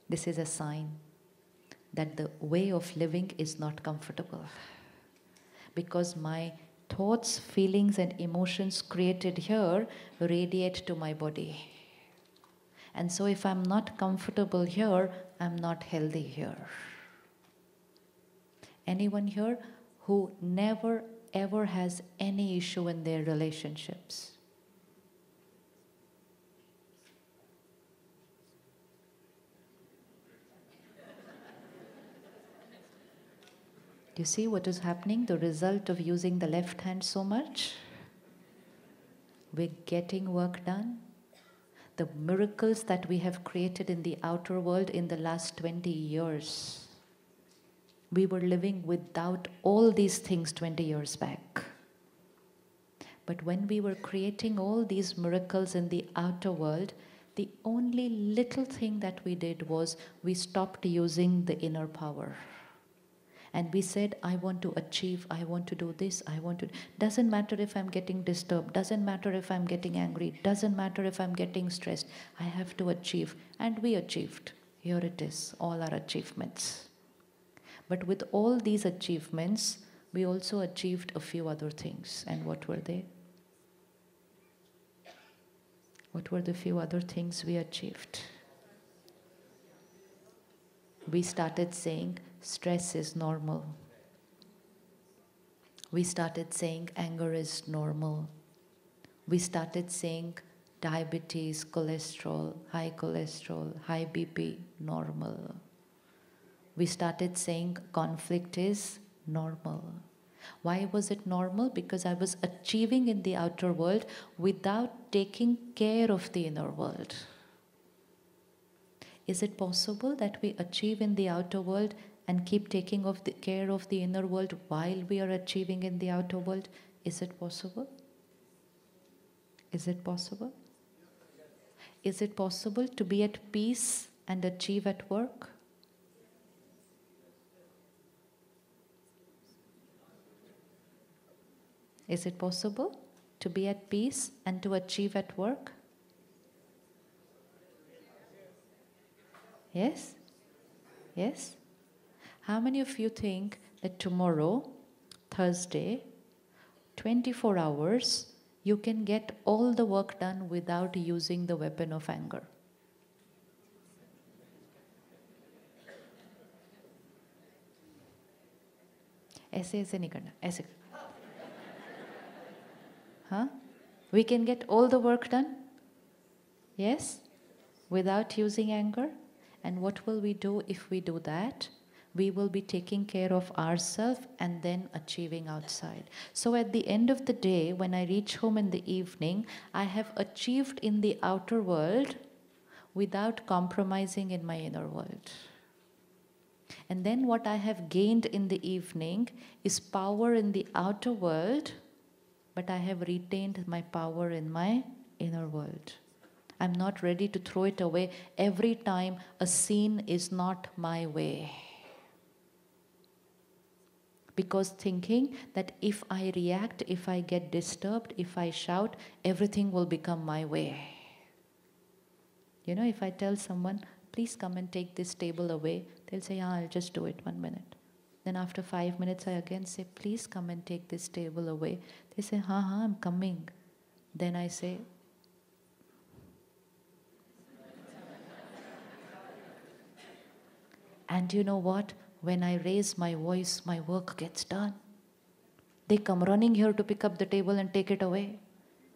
This is a sign that the way of living is not comfortable. Because my thoughts, feelings and emotions created here radiate to my body. And so if I'm not comfortable here, I'm not healthy here. Anyone here who never ever has any issue in their relationships? Do you see what is happening? The result of using the left hand so much? We're getting work done. The miracles that we have created in the outer world in the last 20 years. We were living without all these things 20 years back. But when we were creating all these miracles in the outer world, the only little thing that we did was we stopped using the inner power. And we said, I want to achieve, I want to do this, I want to... Doesn't matter if I'm getting disturbed, doesn't matter if I'm getting angry, doesn't matter if I'm getting stressed. I have to achieve. And we achieved. Here it is, all our achievements. But with all these achievements, we also achieved a few other things. And what were they? What were the few other things we achieved? We started saying, stress is normal. We started saying anger is normal. We started saying diabetes, cholesterol, high BP, normal. We started saying conflict is normal. Why was it normal? Because I was achieving in the outer world without taking care of the inner world. Is it possible that we achieve in the outer world and keep taking care of the inner world while we are achieving in the outer world? Is it possible? Is it possible? Is it possible to be at peace and achieve at work? Is it possible to be at peace and to achieve at work? Yes? Yes? How many of you think that tomorrow, Thursday, 24 hours, you can get all the work done without using the weapon of anger? ऐसे नहीं करना, ऐसे. Huh? We can get all the work done? Yes? Without using anger? And what will we do if we do that? We will be taking care of ourselves and then achieving outside. So at the end of the day, when I reach home in the evening, I have achieved in the outer world without compromising in my inner world. And then what I have gained in the evening is power in the outer world, but I have retained my power in my inner world. I'm not ready to throw it away every time a scene is not my way. Because thinking that if I react, if I get disturbed, if I shout, everything will become my way. You know, if I tell someone, please come and take this table away, they'll say, yeah, I'll just do it 1 minute. Then after 5 minutes, I again say, please come and take this table away. They say, I'm coming. Then I say, and you know what? When I raise my voice, my work gets done. They come running here to pick up the table and take it away.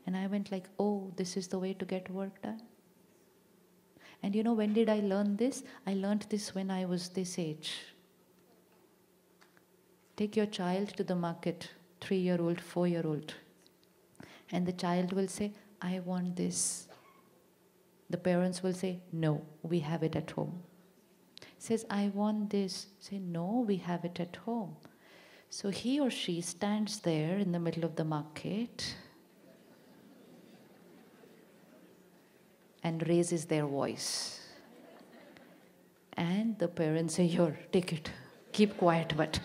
And I went like, oh, this is the way to get work done. And you know, when did I learn this? I learned this when I was this age. Take your child to the market, 3-year-old, 4-year-old. And the child will say, I want this. The parents will say, no, we have it at home. Says, I want this. Say, no, we have it at home. So he or she stands there in the middle of the market and raises their voice. And the parents say, here, take it. Keep quiet, but.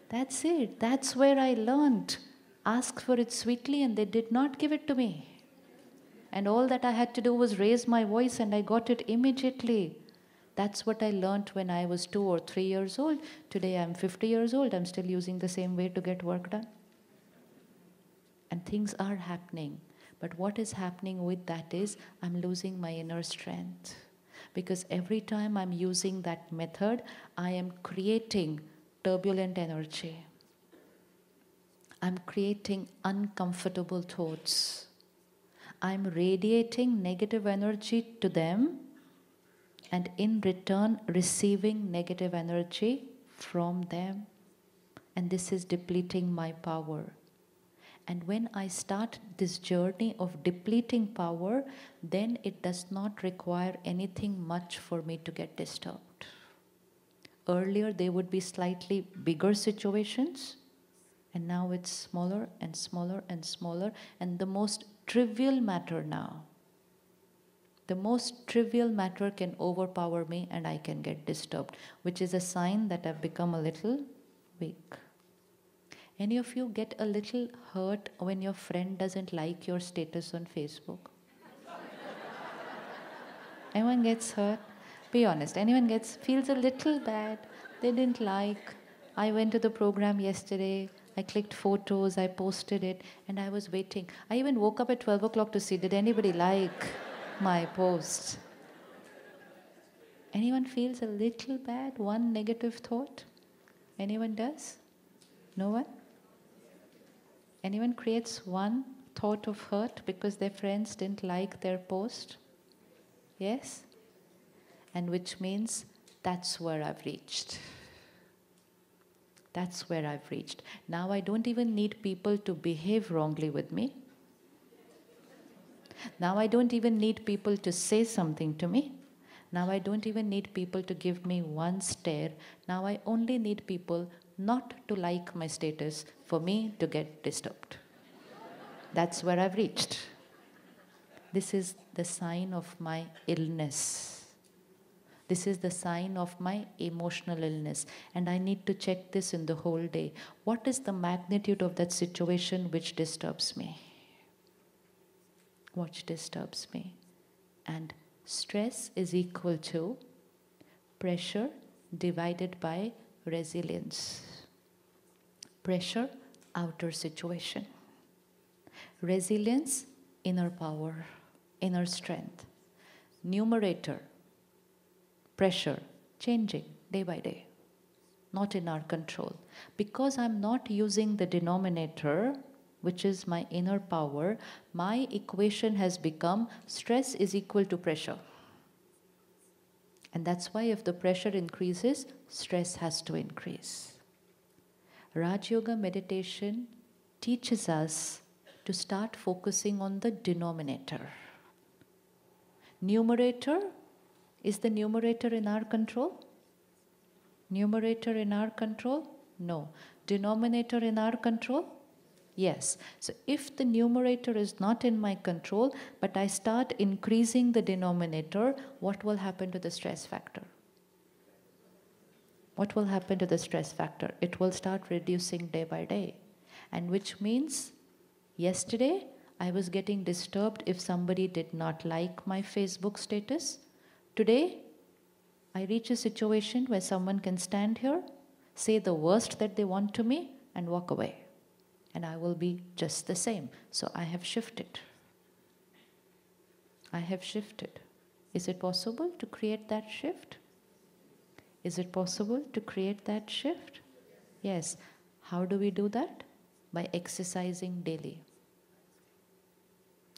That's it. That's where I learned. Ask for it sweetly, and they did not give it to me. And all that I had to do was raise my voice, and I got it immediately. That's what I learned when I was 2 or 3 years old. Today I'm 50 years old. I'm still using the same way to get work done. And things are happening. But what is happening with that is I'm losing my inner strength. Because every time I'm using that method, I am creating turbulent energy. I'm creating uncomfortable thoughts. I'm radiating negative energy to them, and in return receiving negative energy from them. And this is depleting my power. And when I start this journey of depleting power, then it does not require anything much for me to get disturbed. Earlier there would be slightly bigger situations, and now it's smaller and smaller and smaller, and the most trivial matter now. The most trivial matter can overpower me and I can get disturbed, which is a sign that I've become a little weak. Any of you get a little hurt when your friend doesn't like your status on Facebook? Anyone gets hurt? Be honest. Anyone feels a little bad? They didn't like. I went to the program yesterday. I clicked photos. I posted it. And I was waiting. I even woke up at 12 o'clock to see, did anybody like my post? Anyone feels a little bad? One negative thought? Anyone does? No one? Anyone creates one thought of hurt because their friends didn't like their post? Yes? And which means that's where I've reached. That's where I've reached. Now I don't even need people to behave wrongly with me. Now I don't even need people to say something to me. Now I don't even need people to give me one stare. Now I only need people not to like my status for me to get disturbed. That's where I've reached. This is the sign of my illness. This is the sign of my emotional illness. And I need to check this in the whole day. What is the magnitude of that situation which disturbs me? What disturbs me? And stress is equal to pressure divided by resilience. Pressure, outer situation. Resilience, inner power, inner strength. Numerator, pressure, changing day by day. Not in our control. Because I'm not using the denominator, which is my inner power, my equation has become stress is equal to pressure. And that's why if the pressure increases, stress has to increase. Raj Yoga meditation teaches us to start focusing on the denominator. Numerator, is the numerator in our control? Numerator in our control? No. Denominator in our control? Yes. So if the numerator is not in my control, but I start increasing the denominator, what will happen to the stress factor? What will happen to the stress factor? It will start reducing day by day. And which means, yesterday I was getting disturbed if somebody did not like my Facebook status. Today, I reach a situation where someone can stand here, say the worst that they want to me, and walk away. And I will be just the same. So I have shifted. I have shifted. Is it possible to create that shift? Is it possible to create that shift? Yes. How do we do that? By exercising daily.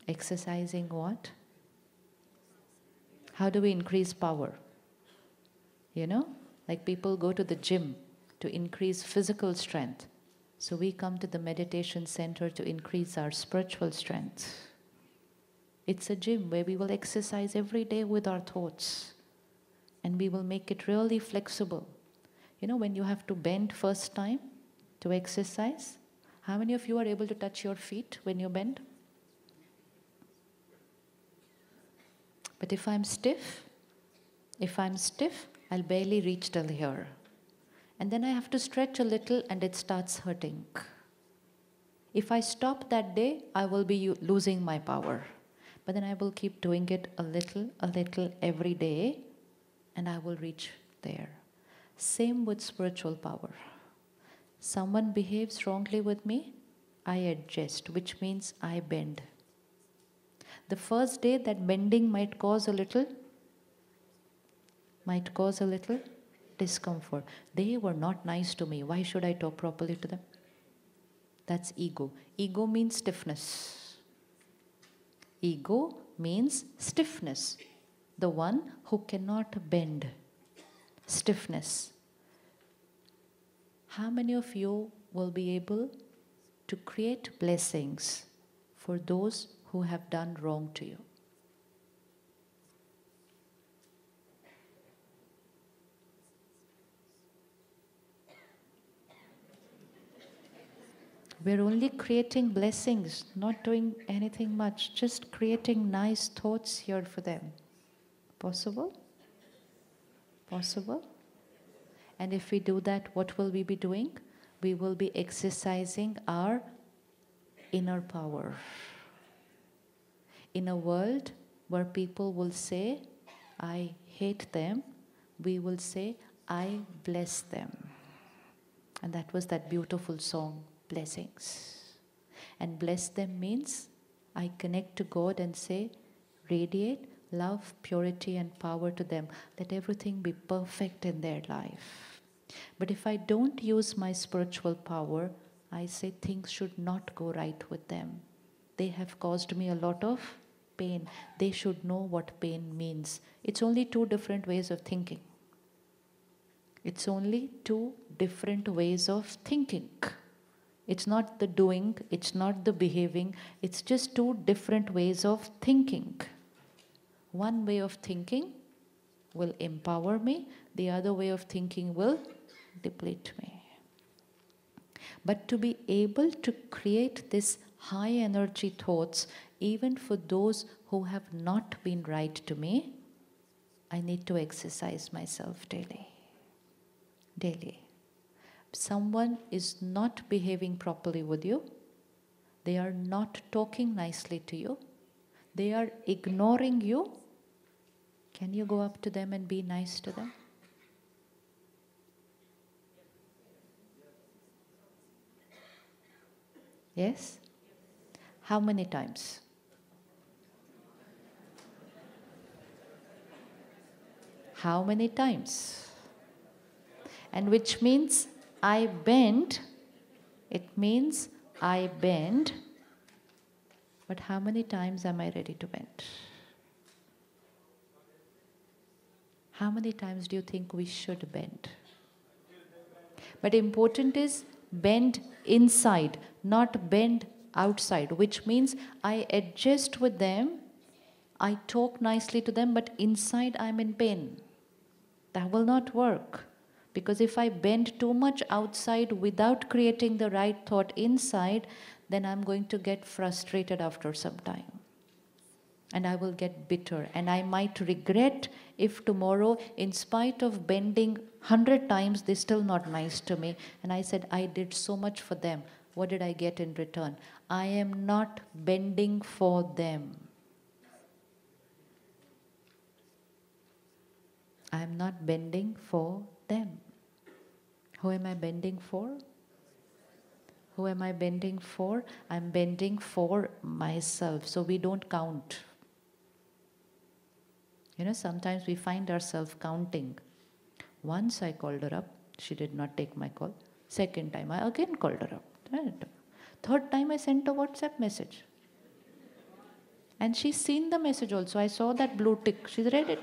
Exercising what? How do we increase power? You know, like people go to the gym to increase physical strength. So we come to the meditation center to increase our spiritual strength. It's a gym where we will exercise every day with our thoughts. And we will make it really flexible. You know, when you have to bend first time to exercise, how many of you are able to touch your feet when you bend? But if I'm stiff, I'll barely reach till here. And then I have to stretch a little and it starts hurting. If I stop that day, I will be losing my power. But then I will keep doing it a little every day, and I will reach there. Same with spiritual power. Someone behaves wrongly with me, I adjust, which means I bend. The first day that bending might cause a little discomfort. They were not nice to me. Why should I talk properly to them? That's ego. Ego means stiffness. Ego means stiffness. The one who cannot bend. Stiffness. How many of you will be able to create blessings for those who have done wrong to you? We're only creating blessings, not doing anything much, just creating nice thoughts here for them. Possible? Possible? And if we do that, what will we be doing? We will be exercising our inner power. In a world where people will say, I hate them, we will say, I bless them. And that was that beautiful song, Blessings. And bless them means I connect to God and say, radiate love, purity and power to them. Let everything be perfect in their life. But if I don't use my spiritual power, I say things should not go right with them. They have caused me a lot of pain. They should know what pain means. It's only two different ways of thinking. It's only two different ways of thinking. It's not the doing, it's not the behaving, it's just two different ways of thinking. One way of thinking will empower me, the other way of thinking will deplete me. But to be able to create this high energy thoughts, even for those who have not been right to me, I need to exercise myself daily. Daily. Someone is not behaving properly with you, they are not talking nicely to you, they are ignoring you, can you go up to them and be nice to them? Yes? How many times? How many times? And which means I bend, it means I bend, but how many times am I ready to bend? How many times do you think we should bend? But important is bend inside, not bend outside, which means I adjust with them, I talk nicely to them, but inside I'm in pain. That will not work. Because if I bend too much outside without creating the right thought inside, then I'm going to get frustrated after some time. And I will get bitter. And I might regret if tomorrow, in spite of bending 100 times, they're still not nice to me. And I said, I did so much for them. What did I get in return? I am not bending for them. I am not bending for them. Who am I bending for? Who am I bending for? I'm bending for myself. So we don't count. You know, sometimes we find ourselves counting. Once I called her up, she did not take my call. Second time, I again called her up. Third time, I sent a WhatsApp message. And she's seen the message also. I saw that blue tick. She's read it.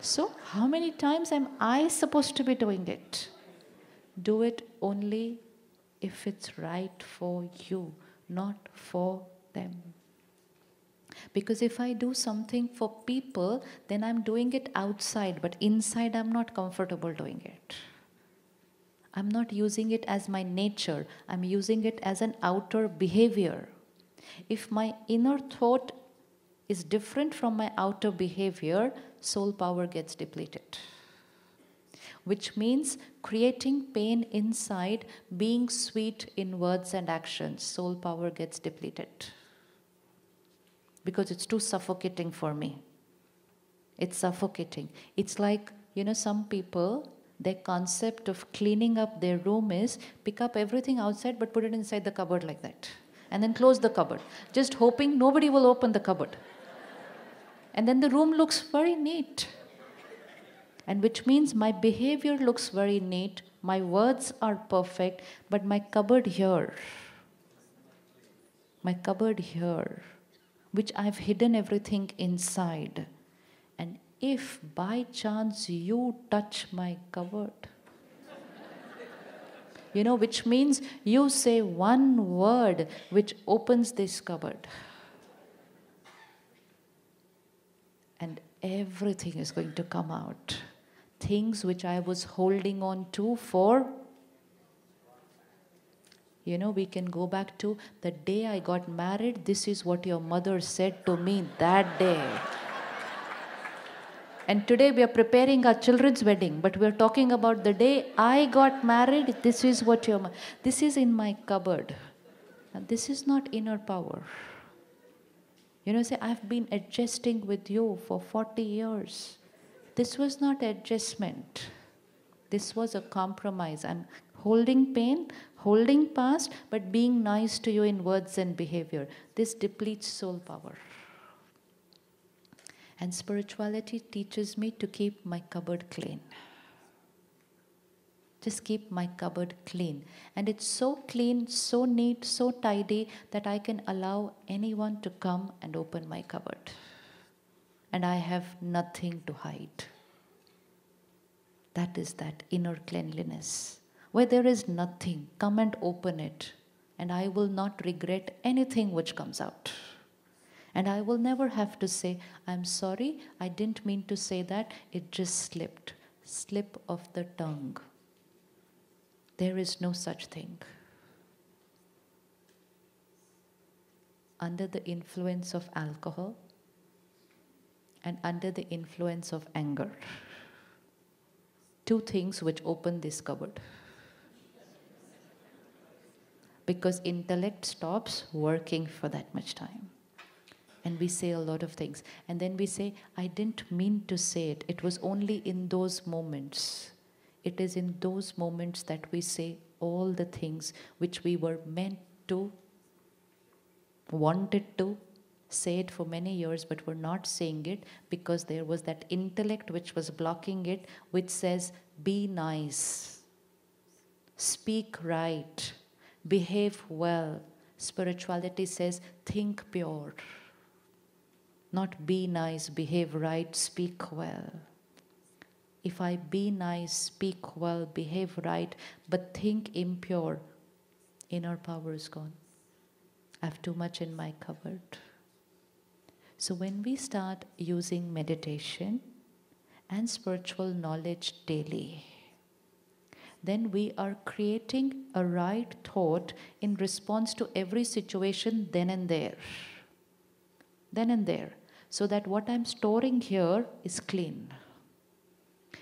So, how many times am I supposed to be doing it? Do it only if it's right for you, not for them. Because if I do something for people, then I'm doing it outside, but inside I'm not comfortable doing it. I'm not using it as my nature. I'm using it as an outer behavior. If my inner thought is different from my outer behavior, soul power gets depleted. Which means creating pain inside, being sweet in words and actions, soul power gets depleted. Because it's too suffocating for me. It's suffocating. It's like, you know, some people, their concept of cleaning up their room is pick up everything outside but put it inside the cupboard like that. And then close the cupboard. Just hoping nobody will open the cupboard. And then the room looks very neat. And which means my behavior looks very neat, my words are perfect, but my cupboard here, which I've hidden everything inside. And if by chance you touch my cupboard, you know, which means you say one word which opens this cupboard. And everything is going to come out. Things which I was holding on to for, you know, we can go back to the day I got married. This is what your mother said to me that day. And today we are preparing our children's wedding, but we are talking about the day I got married. This is what this is in my cupboard. And this is not inner power. You know, say, I've been adjusting with you for 40 years. This was not adjustment. This was a compromise. I'm holding pain, holding past, but being nice to you in words and behavior. This depletes soul power. And spirituality teaches me to keep my cupboard clean. Just keep my cupboard clean. And it's so clean, so neat, so tidy that I can allow anyone to come and open my cupboard. And I have nothing to hide. That is that inner cleanliness. Where there is nothing, come and open it. And I will not regret anything which comes out. And I will never have to say, I'm sorry, I didn't mean to say that, it just slipped. Slip of the tongue. There is no such thing. Under the influence of alcohol and under the influence of anger. Two things which open this cupboard. Because intellect stops working for that much time. And we say a lot of things. And then we say, I didn't mean to say it. It was only in those moments. It is in those moments that we say all the things which we were meant to, wanted to, say it for many years, but were not saying it because there was that intellect which was blocking it, which says, be nice, speak right, behave well. Spirituality says, think pure. Not be nice, behave right, speak well. If I be nice, speak well, behave right, but think impure, inner power is gone. I have too much in my cupboard. So when we start using meditation and spiritual knowledge daily, then we are creating a right thought in response to every situation then and there. Then and there. So that what I'm storing here is clean.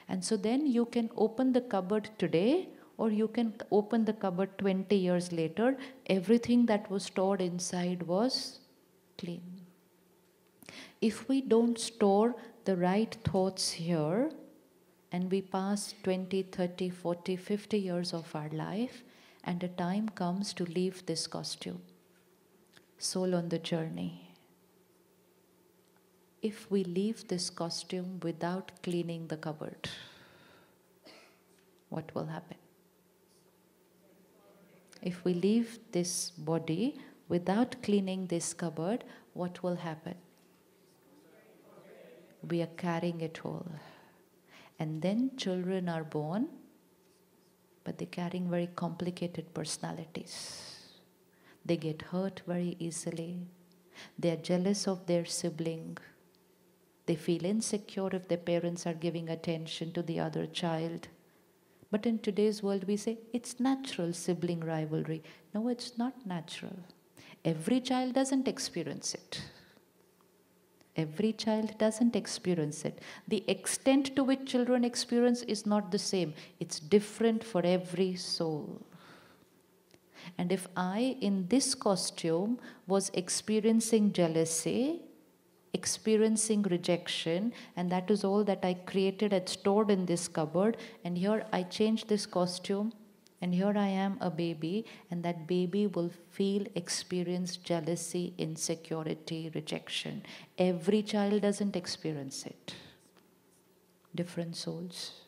And so then you can open the cupboard today, or you can open the cupboard 20 years later. Everything that was stored inside was clean. If we don't store the right thoughts here, and we pass 20, 30, 40, 50 years of our life, and the time comes to leave this costume, soul on the journey. If we leave this costume without cleaning the cupboard, what will happen? If we leave this body without cleaning this cupboard, what will happen? We are carrying it all. And then children are born, but they're carrying very complicated personalities. They get hurt very easily. They are jealous of their sibling. They feel insecure if their parents are giving attention to the other child. But in today's world, we say it's natural sibling rivalry. No, it's not natural. Every child doesn't experience it. Every child doesn't experience it. The extent to which children experience is not the same. It's different for every soul. And if I, in this costume, was experiencing jealousy, experiencing rejection, and that is all that I created and stored in this cupboard, and here I change this costume, and here I am a baby, and that baby will experience jealousy, insecurity, rejection. Every child doesn't experience it. Different souls.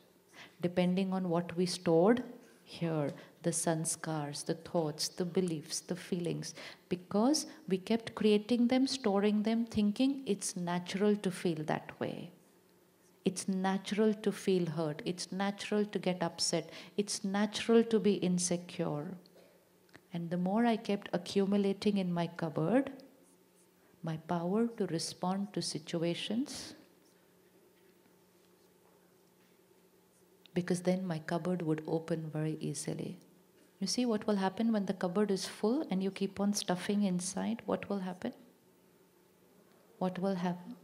Depending on what we stored here, the sanskars, the thoughts, the beliefs, the feelings, because we kept creating them, storing them, thinking it's natural to feel that way. It's natural to feel hurt. It's natural to get upset. It's natural to be insecure. And the more I kept accumulating in my cupboard, my power to respond to situations, because then my cupboard would open very easily. You see what will happen when the cupboard is full and you keep on stuffing inside? What will happen? What will happen?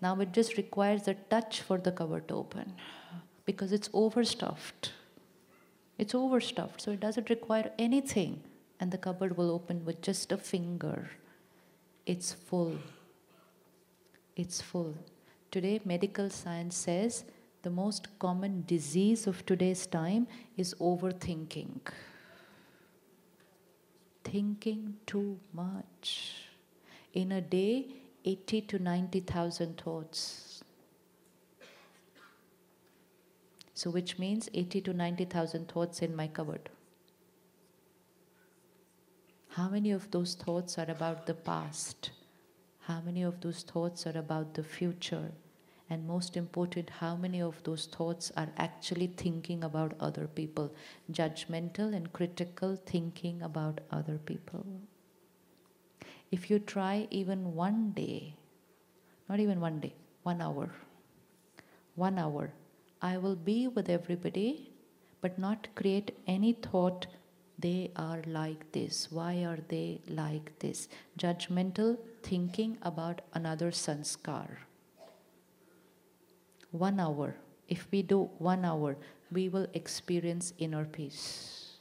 Now it just requires a touch for the cupboard to open, because it's overstuffed. It's overstuffed, so it doesn't require anything, and the cupboard will open with just a finger. It's full. It's full. Today, medical science says the most common disease of today's time is overthinking. Thinking too much. In a day, 80 to 90,000 thoughts. So which means 80 to 90,000 thoughts in my cupboard. How many of those thoughts are about the past? How many of those thoughts are about the future? And most important, how many of those thoughts are actually thinking about other people? Judgmental and critical thinking about other people. If you try even one day, not even one day, 1 hour, 1 hour, I will be with everybody, but not create any thought, they are like this, why are they like this? Judgmental thinking about another sanskar. 1 hour, if we do 1 hour, we will experience inner peace.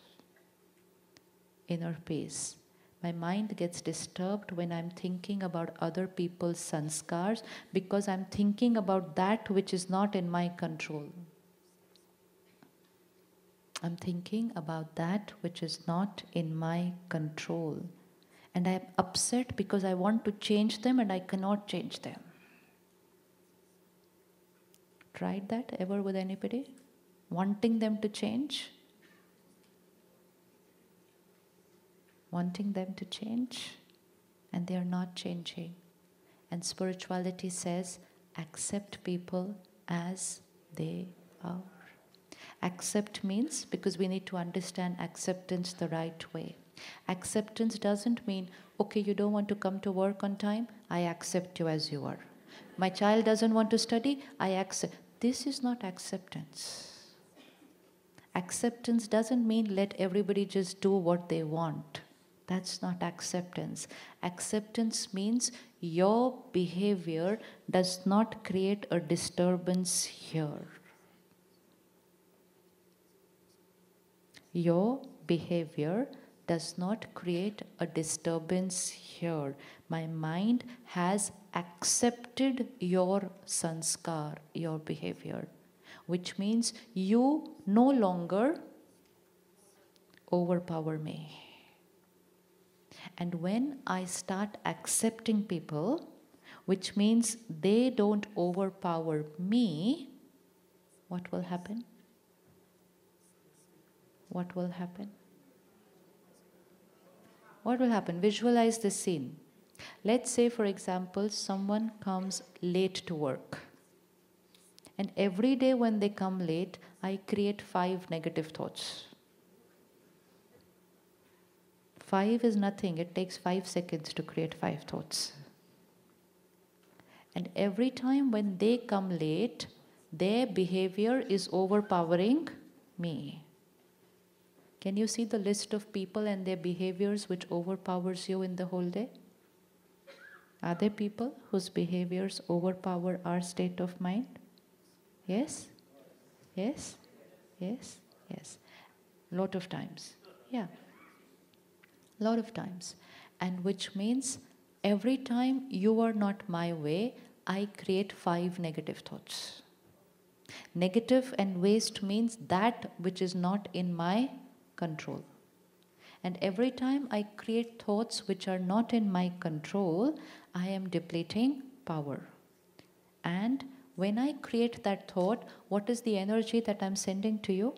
Inner peace. My mind gets disturbed when I'm thinking about other people's sanskars, because I'm thinking about that which is not in my control. I'm thinking about that which is not in my control. And I'm upset because I want to change them and I cannot change them. Tried that ever with anybody? Wanting them to change? Wanting them to change, and they are not changing. And spirituality says, accept people as they are. Accept means, because we need to understand acceptance the right way. Acceptance doesn't mean, okay, you don't want to come to work on time, I accept you as you are. My child doesn't want to study, I accept. This is not acceptance. Acceptance doesn't mean let everybody just do what they want. That's not acceptance. Acceptance means your behavior does not create a disturbance here. Your behavior does not create a disturbance here. My mind has accepted your sanskar, your behavior, which means you no longer overpower me. And when I start accepting people, which means they don't overpower me, what will happen? What will happen? What will happen? Visualize the scene. Let's say, for example, someone comes late to work. And every day when they come late, I create 5 negative thoughts. 5 is nothing. It takes 5 seconds to create 5 thoughts. And every time when they come late, their behavior is overpowering me. Can you see the list of people and their behaviors which overpowers you in the whole day? Are there people whose behaviors overpower our state of mind? Yes? Yes? Yes? Yes. Lot of times. Yeah. Lot of times. And which means every time you are not my way, I create 5 negative thoughts. Negative and waste means that which is not in my control. And every time I create thoughts which are not in my control, I am depleting power. And when I create that thought, what is the energy that I'm sending to you?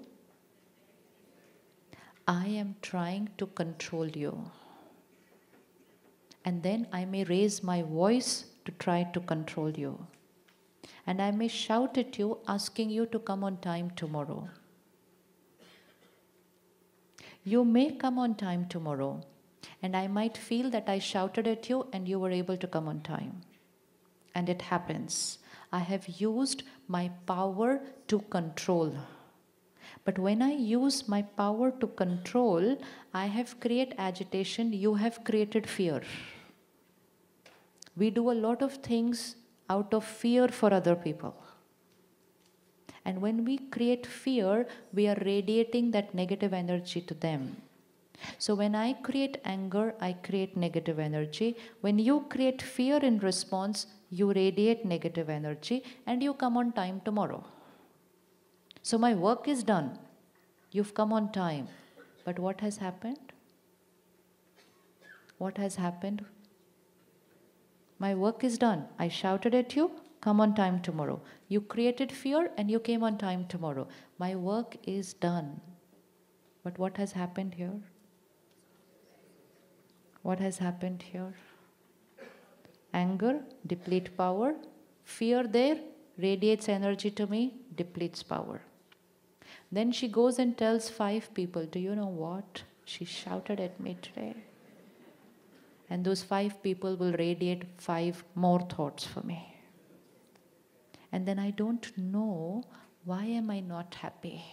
I am trying to control you. And then I may raise my voice to try to control you. And I may shout at you, asking you to come on time tomorrow. You may come on time tomorrow, and I might feel that I shouted at you and you were able to come on time. And it happens. I have used my power to control. But when I use my power to control, I have created agitation, you have created fear. We do a lot of things out of fear for other people. And when we create fear, we are radiating that negative energy to them. So when I create anger, I create negative energy. When you create fear in response, you radiate negative energy and you come on time tomorrow. So my work is done. You've come on time. But what has happened? What has happened? My work is done. I shouted at you. Come on time tomorrow. You created fear and you came on time tomorrow. My work is done. But what has happened here? What has happened here? Anger, deplete power. Fear there, radiates energy to me, depletes power. Then she goes and tells 5 people, do you know what? She shouted at me today. And those 5 people will radiate 5 more thoughts for me. And then I don't know, why am I not happy?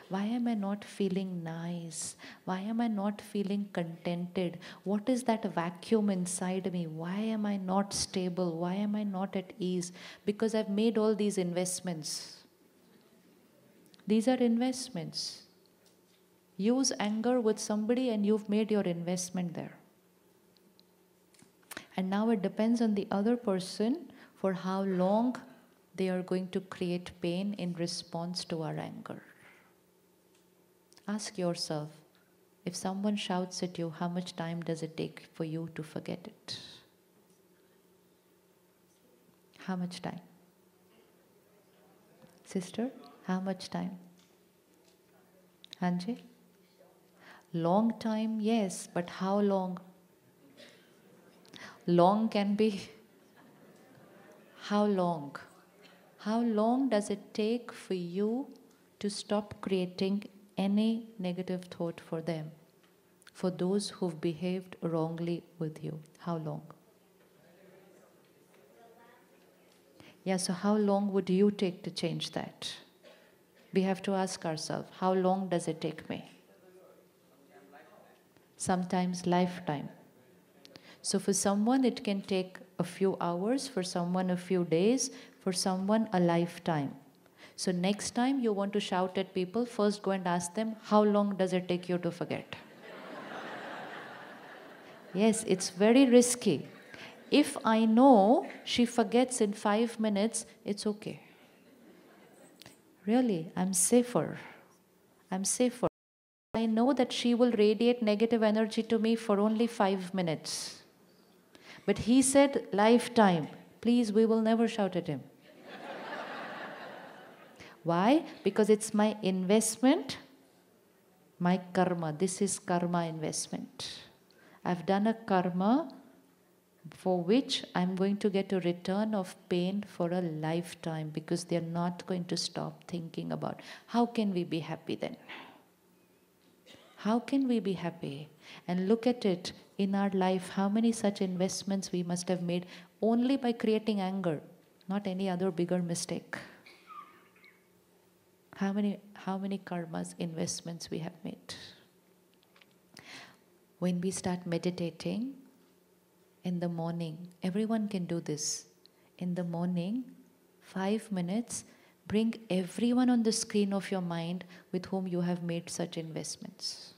Why am I not feeling nice? Why am I not feeling contented? What is that vacuum inside me? Why am I not stable? Why am I not at ease? Because I've made all these investments. These are investments. Use anger with somebody and you've made your investment there. And now it depends on the other person for how long they are going to create pain in response to our anger. Ask yourself, if someone shouts at you, how much time does it take for you to forget it? How much time? Sister, how much time? Anji? Long time, yes, but how long? long can be? How long? How long does it take for you to stop creating any negative thought for them, for those who've behaved wrongly with you? How long? Yeah, so how long would you take to change that? We have to ask ourselves, how long does it take me? Sometimes lifetime. So for someone it can take a few hours, for someone a few days, for someone a lifetime. So next time you want to shout at people, first go and ask them, how long does it take you to forget? Yes, it's very risky. If I know she forgets in 5 minutes, it's okay. Really, I'm safer. I'm safer. I know that she will radiate negative energy to me for only 5 minutes. But he said, lifetime. Please, we will never shout at him. Why? Because it's my investment, my karma. This is karma investment. I've done a karma for which I'm going to get a return of pain for a lifetime, because they're not going to stop thinking about how can we be happy then? How can we be happy? And look at it in our life, how many such investments we must have made only by creating anger, not any other bigger mistake. How many karmas, investments we have made. When we start meditating in the morning, everyone can do this. In the morning, 5 minutes, bring everyone on the screen of your mind with whom you have made such investments.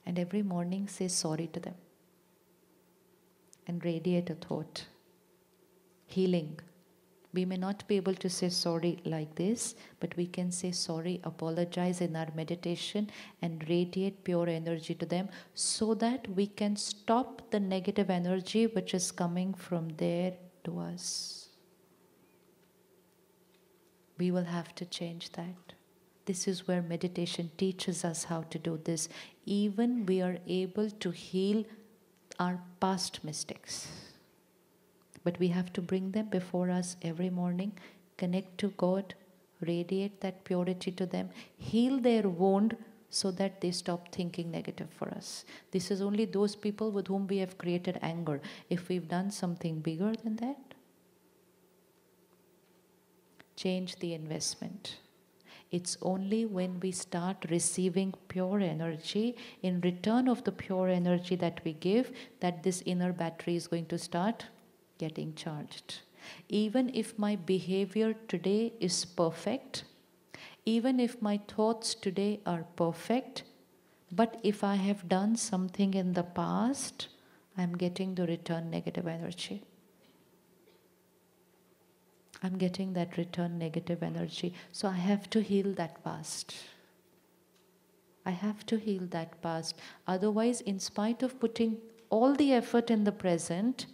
And every morning say sorry to them. And radiate a thought. Healing. We may not be able to say sorry like this, but we can say sorry, apologize in our meditation and radiate pure energy to them, so that we can stop the negative energy which is coming from there to us. We will have to change that. This is where meditation teaches us how to do this. Even we are able to heal our past mistakes. But we have to bring them before us every morning, connect to God, radiate that purity to them, heal their wound so that they stop thinking negative for us. This is only those people with whom we have created anger. If we've done something bigger than that, change the investment. It's only when we start receiving pure energy, in return of the pure energy that we give, that this inner battery is going to start getting charged. Even if my behavior today is perfect, even if my thoughts today are perfect, but if I have done something in the past, I'm getting the return negative energy. I'm getting that return negative energy. So I have to heal that past. I have to heal that past. Otherwise, in spite of putting all the effort in the present,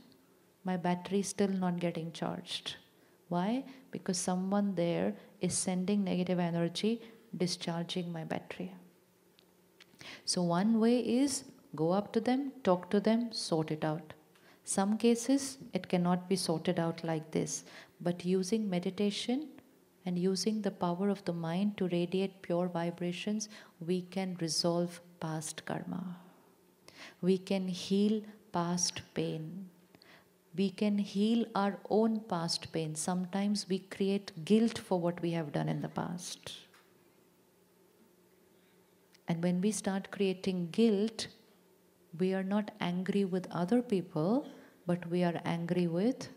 my battery is still not getting charged. Why? Because someone there is sending negative energy, discharging my battery. So one way is go up to them, talk to them, sort it out. Some cases it cannot be sorted out like this, but using meditation and using the power of the mind to radiate pure vibrations, we can resolve past karma. We can heal past pain. We can heal our own past pain. Sometimes we create guilt for what we have done in the past. And when we start creating guilt, we are not angry with other people, but we are angry with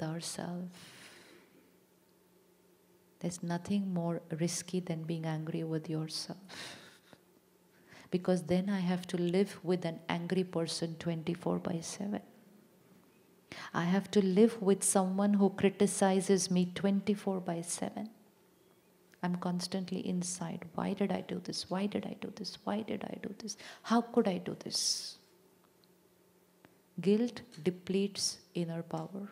ourselves. There's nothing more risky than being angry with yourself. Because then I have to live with an angry person 24/7. I have to live with someone who criticizes me 24/7. I'm constantly inside. Why did I do this? Why did I do this? Why did I do this? How could I do this? Guilt depletes inner power.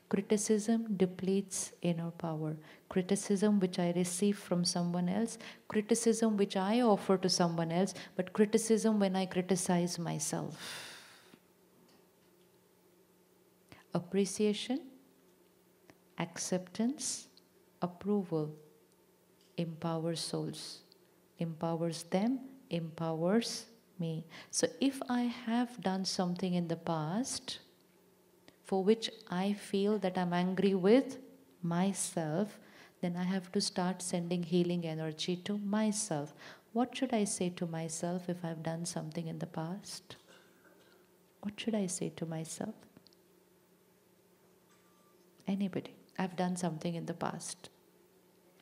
Criticism depletes inner power. Criticism which I receive from someone else, criticism which I offer to someone else, but criticism when I criticize myself. Appreciation, acceptance, approval empowers souls, empowers them, empowers me. So if I have done something in the past for which I feel that I'm angry with myself, then I have to start sending healing energy to myself. What should I say to myself if I've done something in the past? What should I say to myself? Anybody. I've done something in the past.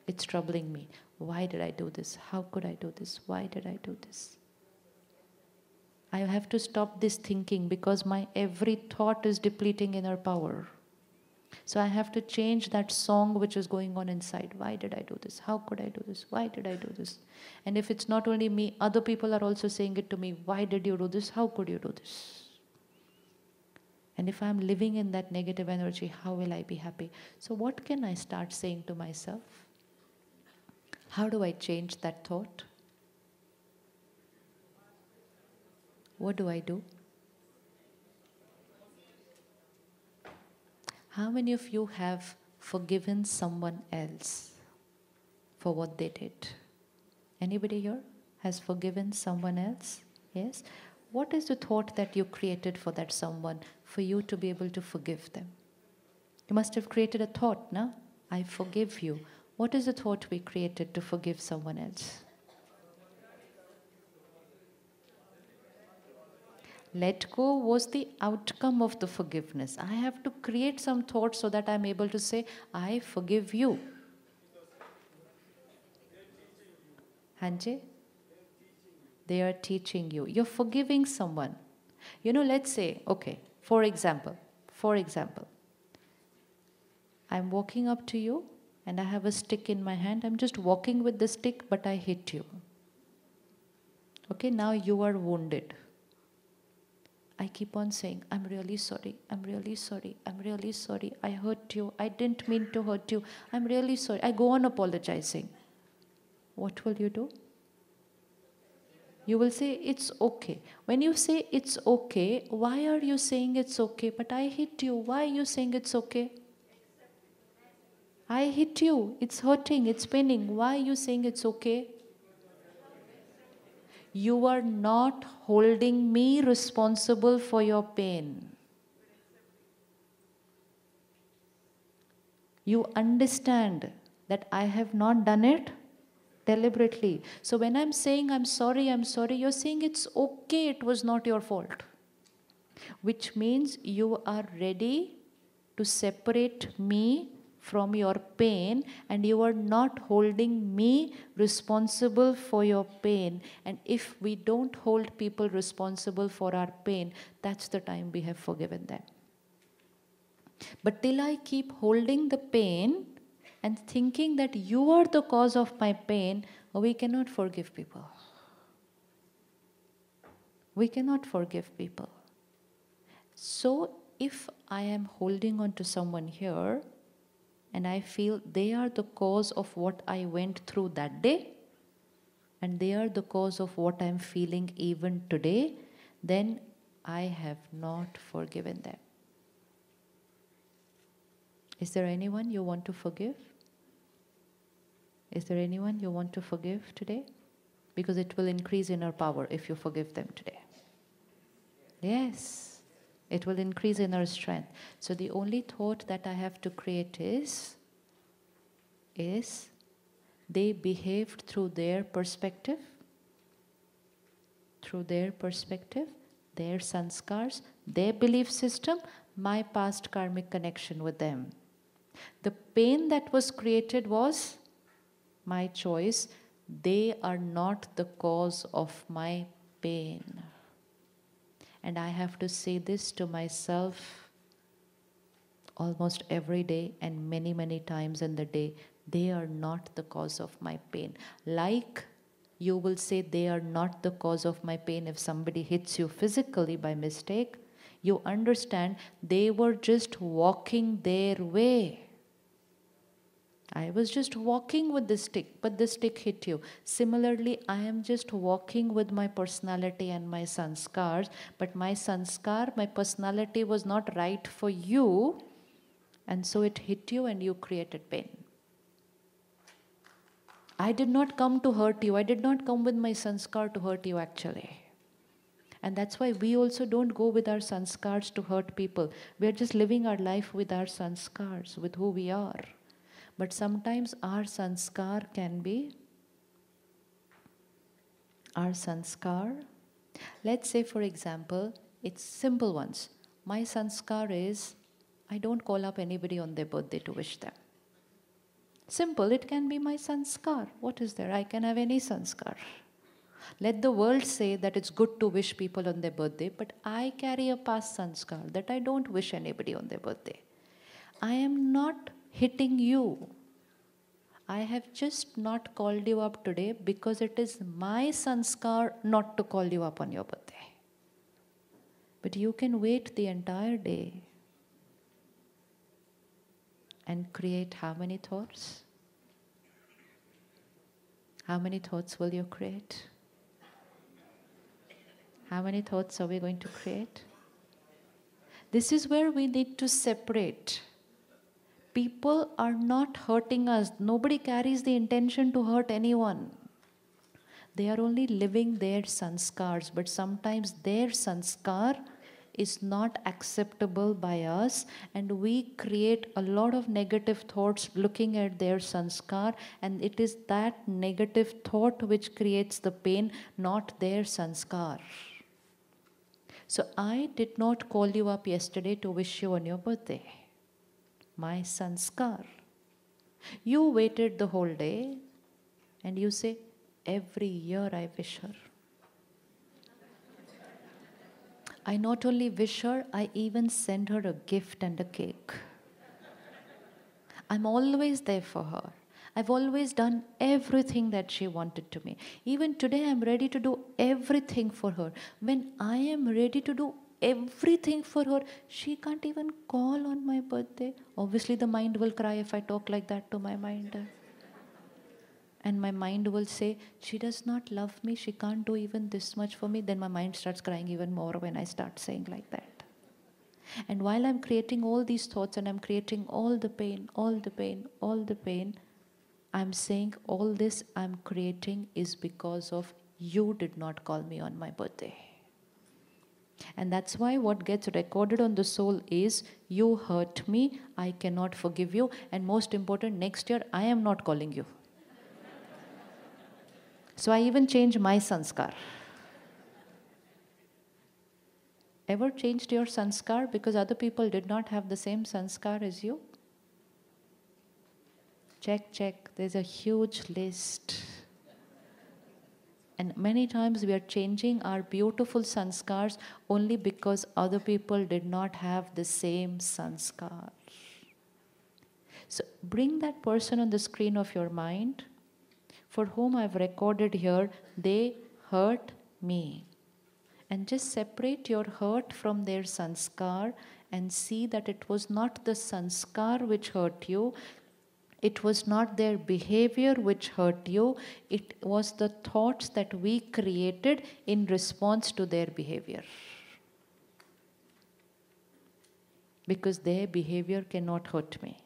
It's troubling me. Why did I do this? How could I do this? Why did I do this? I have to stop this thinking because my every thought is depleting inner power. So I have to change that song which is going on inside. Why did I do this? How could I do this? Why did I do this? And if it's not only me, other people are also saying it to me. Why did you do this? How could you do this? And if I'm living in that negative energy, how will I be happy? So what can I start saying to myself? How do I change that thought? What do I do? How many of you have forgiven someone else for what they did? Anybody here has forgiven someone else? Yes? What is the thought that you created for that someone for you to be able to forgive them? You must have created a thought, no? I forgive you. What is the thought we created to forgive someone else? Let go was the outcome of the forgiveness. I have to create some thought so that I'm able to say, I forgive you. Hanji? They are teaching you. You're forgiving someone. You know, let's say, okay, for example, I'm walking up to you and I have a stick in my hand. I'm just walking with the stick, but I hit you. Okay, now you are wounded. I keep on saying, I'm really sorry, I'm really sorry, I'm really sorry. I hurt you. I didn't mean to hurt you. I'm really sorry. I go on apologizing. What will you do? You will say, it's okay. When you say it's okay, why are you saying it's okay? But I hit you. Why are you saying it's okay? I hit you. It's hurting. It's paining. Why are you saying it's okay? You are not holding me responsible for your pain. You understand that I have not done it deliberately. So when I'm saying I'm sorry, you're saying it's okay, it was not your fault. Which means you are ready to separate me from your pain and you are not holding me responsible for your pain. And if we don't hold people responsible for our pain, that's the time we have forgiven them. But till I keep holding the pain and thinking that you are the cause of my pain, we cannot forgive people. We cannot forgive people. So if I am holding on to someone here and I feel they are the cause of what I went through that day and they are the cause of what I'm feeling even today, then I have not forgiven them. Is there anyone you want to forgive? Is there anyone you want to forgive today? Because it will increase inner power if you forgive them today. Yes, it will increase inner strength. So the only thought that I have to create is they behaved through their perspective, their sanskars, their belief system, my past karmic connection with them. The pain that was created was my choice. They are not the cause of my pain. And I have to say this to myself almost every day and many, many times in the day. They are not the cause of my pain. Like you will say they are not the cause of my pain if somebody hits you physically by mistake. you understand they were just walking their way. I was just walking with the stick, but the stick hit you. Similarly, I am just walking with my personality and my sanskars, but my sanskar, my personality was not right for you, and so it hit you and you created pain. I did not come to hurt you. I did not come with my sanskar to hurt you actually. And that's why we also don't go with our sanskars to hurt people. We are just living our life with our sanskars, with who we are. But sometimes our sanskar can be, let's say for example, it's simple ones. My sanskar is, I don't call up anybody on their birthday to wish them. Simple, it can be my sanskar. What is there? I can have any sanskar. Let the world say that it's good to wish people on their birthday, but I carry a past sanskar that I don't wish anybody on their birthday. I am not hitting you. I have just not called you up today because it is my sanskar not to call you up on your birthday. But you can wait the entire day and create how many thoughts? How many thoughts will you create? How many thoughts are we going to create? This is where we need to separate. People are not hurting us. Nobody carries the intention to hurt anyone. They are only living their sanskars, but sometimes their sanskar is not acceptable by us, and we create a lot of negative thoughts looking at their sanskar, and it is that negative thought which creates the pain, not their sanskar. So I did not call you up yesterday to wish you on your birthday. My sanskar. You waited the whole day and you say, every year I wish her. I not only wish her, I even send her a gift and a cake. I'm always there for her. I've always done everything that she wanted to me. Even today, I'm ready to do everything for her. When I am ready to do everything for her, she can't even call on my birthday. Obviously, the mind will cry if I talk like that to my mind. And my mind will say, she does not love me, she can't do even this much for me. Then my mind starts crying even more when I start saying like that. And while I'm creating all these thoughts and I'm creating all the pain, I'm saying all this I'm creating is because of you did not call me on my birthday. And that's why what gets recorded on the soul is, you hurt me, I cannot forgive you, and most important, next year I am not calling you. So I even change my sanskar. Ever changed your sanskar because other people did not have the same sanskar as you? Check. There's a huge list. And many times we are changing our beautiful sanskars only because other people did not have the same sanskar. So bring that person on the screen of your mind for whom I've recorded here, they hurt me. And just separate your hurt from their sanskar and see that it was not the sanskar which hurt you. It was not their behavior which hurt you. It was the thoughts that we created in response to their behavior. Because their behavior cannot hurt me.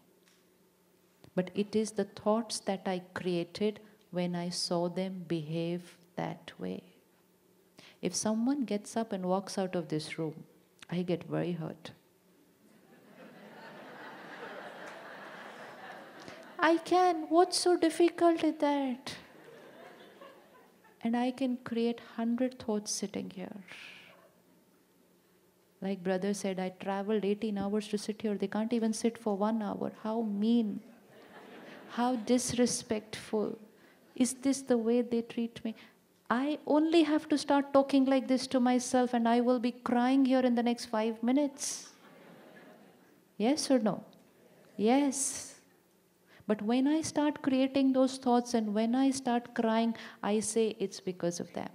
But it is the thoughts that I created when I saw them behave that way. If someone gets up and walks out of this room, I get very hurt. I can. What's so difficult in that? And I can create 100 thoughts sitting here. Like brother said, I traveled 18 hours to sit here. They can't even sit for 1 hour. How mean. How disrespectful. Is this the way they treat me? I only have to start talking like this to myself and I will be crying here in the next 5 minutes. Yes or no? Yes. But when I start creating those thoughts and when I start crying, I say it's because of them.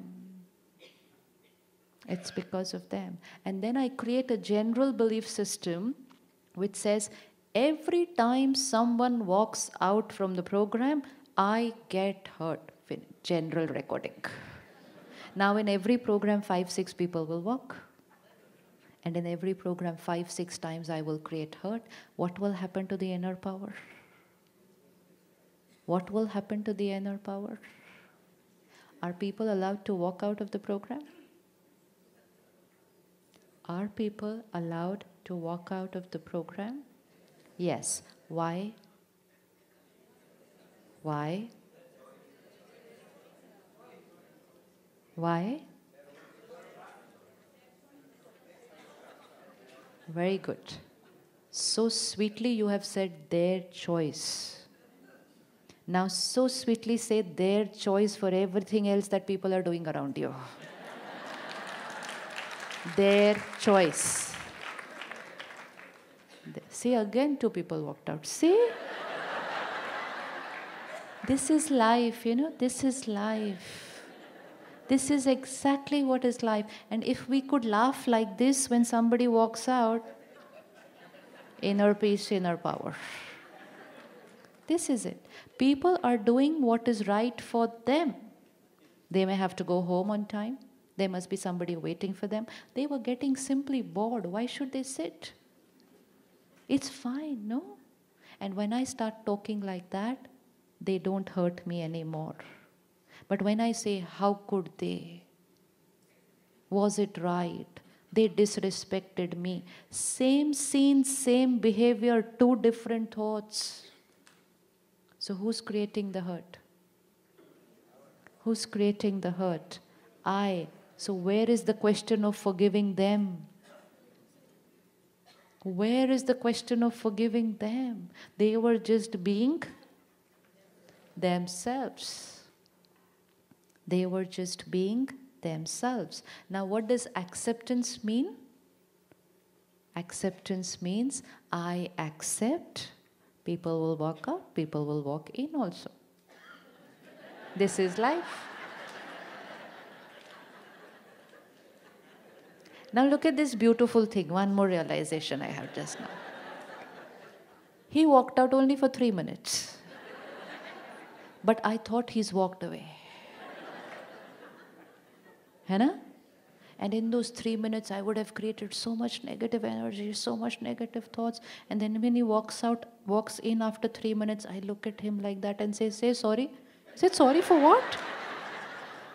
It's because of them. And then I create a general belief system which says every time someone walks out from the program, I get hurt. General recording. Now in every program, 5-6 people will walk. And in every program, 5-6 times I will create hurt. What will happen to the inner power? What will happen to the inner power? Are people allowed to walk out of the program? Are people allowed to walk out of the program? Yes. Why? Why? Why? Very good. So sweetly you have said their choice. Now so sweetly say their choice for everything else that people are doing around you. Their choice. See, again 2 people walked out. See? This is life, this is life. This is exactly what is life. And if we could laugh like this when somebody walks out, inner peace, inner power. This is it. People are doing what is right for them. They may have to go home on time. There must be somebody waiting for them. They were getting simply bored. Why should they sit? It's fine, no? And when I start talking like that, they don't hurt me anymore. But when I say, how could they? Was it right? They disrespected me. Same scene, same behavior, 2 different thoughts. So who's creating the hurt? Who's creating the hurt? I. So where is the question of forgiving them? Where is the question of forgiving them? They were just being themselves. They were just being themselves. Now, what does acceptance mean? Acceptance means I accept. People will walk out, people will walk in also. This is life. Now look at this beautiful thing. One more realization I have just now. He walked out only for 3 minutes. But I thought he's walked away. है ना? And in those 3 minutes, I would have created so much negative energy, so much negative thoughts. And then when he walks in after 3 minutes, I look at him like that and say sorry. I said, sorry for what?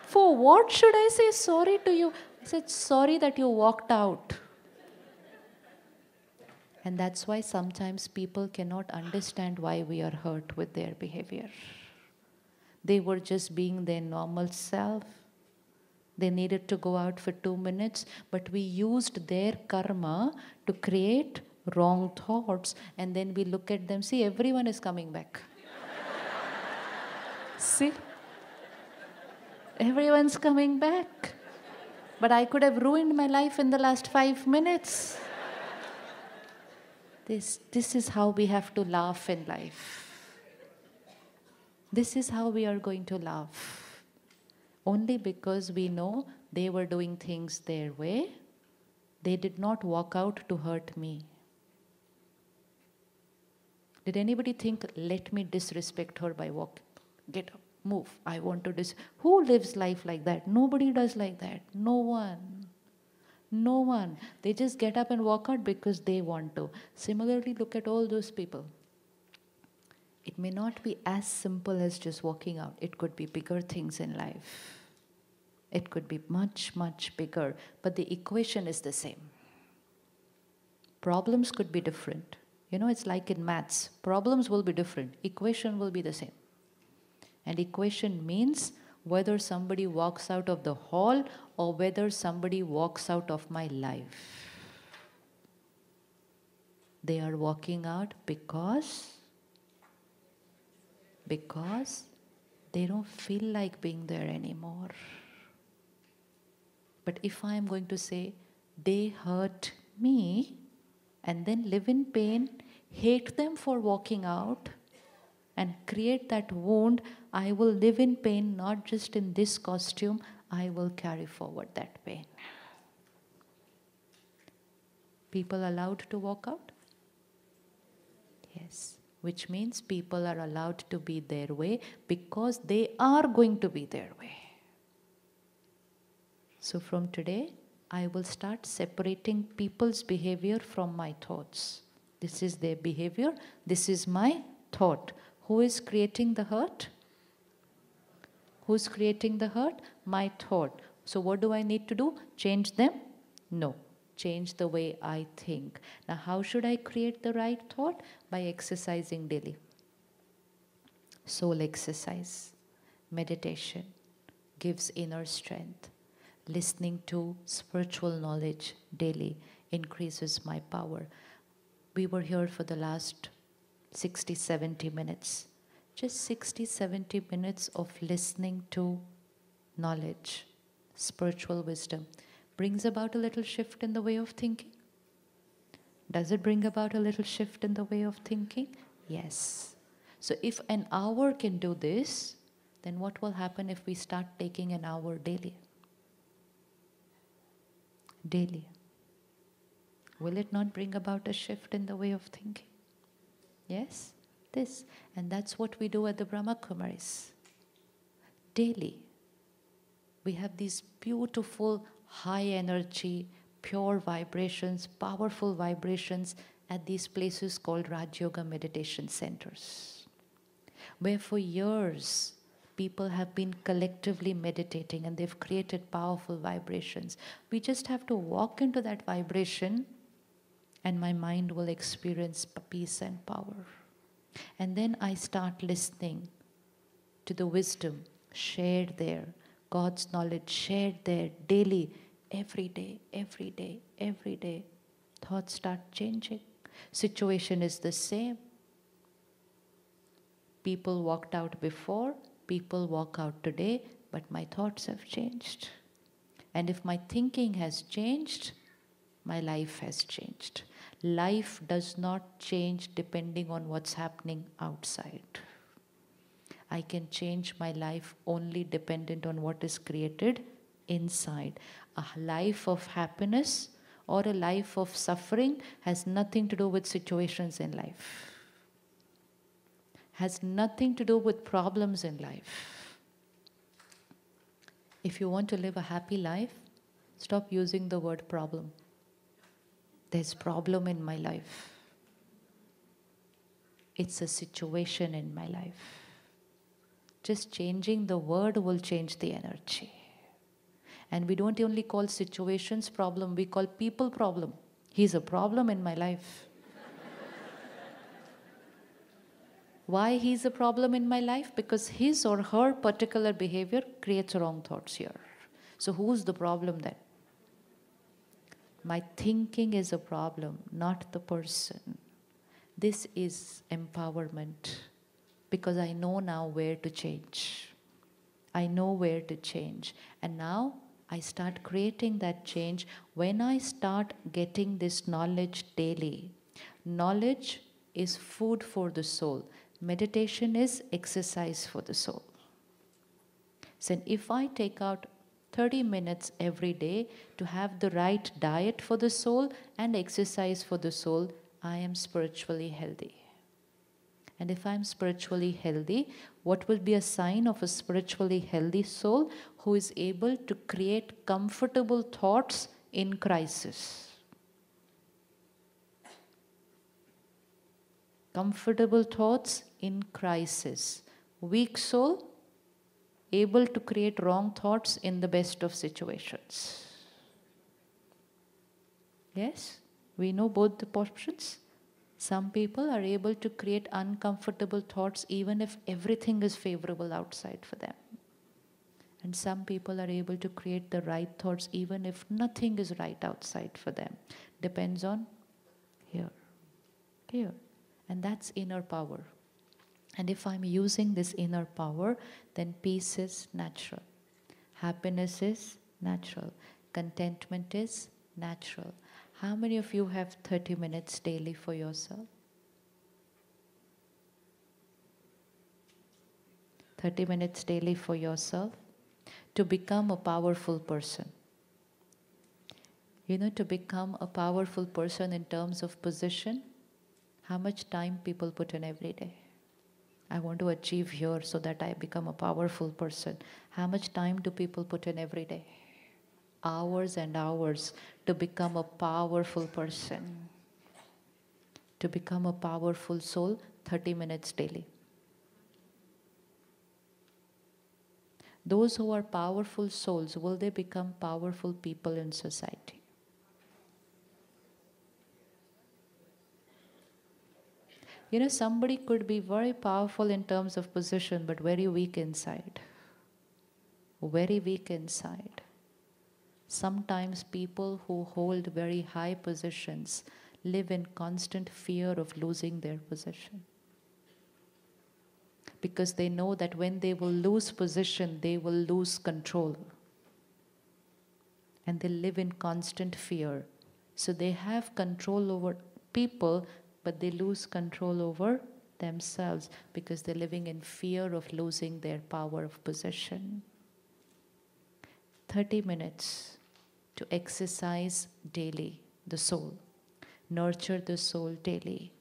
For what should I say sorry to you? I said, sorry that you walked out. And that's why sometimes people cannot understand why we are hurt with their behavior. They were just being their normal self. They needed to go out for 2 minutes, but we used their karma to create wrong thoughts. And then we look at them, see, everyone is coming back. See? Everyone's coming back. But I could have ruined my life in the last 5 minutes. This is how we have to laugh in life. This is how we are going to laugh. Only because we know they were doing things their way. They did not walk out to hurt me. Did anybody think, let me disrespect her by walking? Get up, move. I want to Who lives life like that? Nobody does like that. No one. No one. They just get up and walk out because they want to. Similarly, look at all those people. It may not be as simple as just walking out. It could be bigger things in life. It could be much, much bigger. But the equation is the same. Problems could be different. It's like in maths. Problems will be different. Equation will be the same. And equation means whether somebody walks out of the hall or whether somebody walks out of my life. They are walking out because they don't feel like being there anymore. But if I am going to say, they hurt me, and then live in pain, hate them for walking out, and create that wound, I will live in pain, not just in this costume, I will carry forward that pain. People allowed to walk out? Yes. Which means people are allowed to be their way because they are going to be their way. So from today, I will start separating people's behavior from my thoughts. This is their behavior, this is my thought. Who is creating the hurt? Who's creating the hurt? My thought. So what do I need to do? Change them? No. Change the way I think. Now how should I create the right thought? By exercising daily. Soul exercise, meditation gives inner strength. Listening to spiritual knowledge daily increases my power. We were here for the last 60, 70 minutes. Just 60, 70 minutes of listening to knowledge, spiritual wisdom, brings about a little shift in the way of thinking. Does it bring about a little shift in the way of thinking? Yes. So if an hour can do this, then what will happen if we start taking an hour daily? Daily. Will it not bring about a shift in the way of thinking? Yes? This. And that's what we do at the Brahma Kumaris. Daily. We have these beautiful, high energy, pure vibrations, powerful vibrations at these places called Raj Yoga meditation centers, where for years people have been collectively meditating and they've created powerful vibrations. We just have to walk into that vibration and my mind will experience peace and power. And then I start listening to the wisdom shared there, God's knowledge shared there daily, every day, every day, every day. Thoughts start changing. Situation is the same. People walked out before, people walk out today, but my thoughts have changed. And if my thinking has changed, my life has changed. Life does not change depending on what's happening outside. I can change my life only dependent on what is created inside. A life of happiness or a life of suffering has nothing to do with situations in life. Has nothing to do with problems in life. If you want to live a happy life, stop using the word problem. There's problem in my life. It's a situation in my life. Just changing the word will change the energy. And we don't only call situations problem, we call people problem. He's a problem in my life. Why he's a problem in my life? Because his or her particular behavior creates wrong thoughts here. So who's the problem then? My thinking is a problem, not the person. This is empowerment because I know now where to change. I know where to change. And now I start creating that change when I start getting this knowledge daily. Knowledge is food for the soul. Meditation is exercise for the soul. So if I take out 30 minutes every day to have the right diet for the soul and exercise for the soul, I am spiritually healthy. And if I'm spiritually healthy, what will be a sign of a spiritually healthy soul who is able to create comfortable thoughts in crisis? Comfortable thoughts in crisis. Weak soul, able to create wrong thoughts in the best of situations. Yes, we know both the options. Some people are able to create uncomfortable thoughts even if everything is favorable outside for them. And some people are able to create the right thoughts even if nothing is right outside for them. Depends on here. And that's inner power. And if I'm using this inner power, then peace is natural. Happiness is natural. Contentment is natural. How many of you have 30 minutes daily for yourself? 30 minutes daily for yourself to become a powerful person. To become a powerful person in terms of position, how much time people put in every day. I want to achieve here so that I become a powerful person. How much time do people put in every day? Hours and hours to become a powerful person. To become a powerful soul, 30 minutes daily. Those who are powerful souls, will they become powerful people in society? Somebody could be very powerful in terms of position, but very weak inside. Very weak inside. Sometimes people who hold very high positions live in constant fear of losing their position. Because they know that when they will lose position, they will lose control. And they live in constant fear. So they have control over people, but they lose control over themselves because they're living in fear of losing their power of possession. 30 minutes to exercise daily the soul, nurture the soul daily,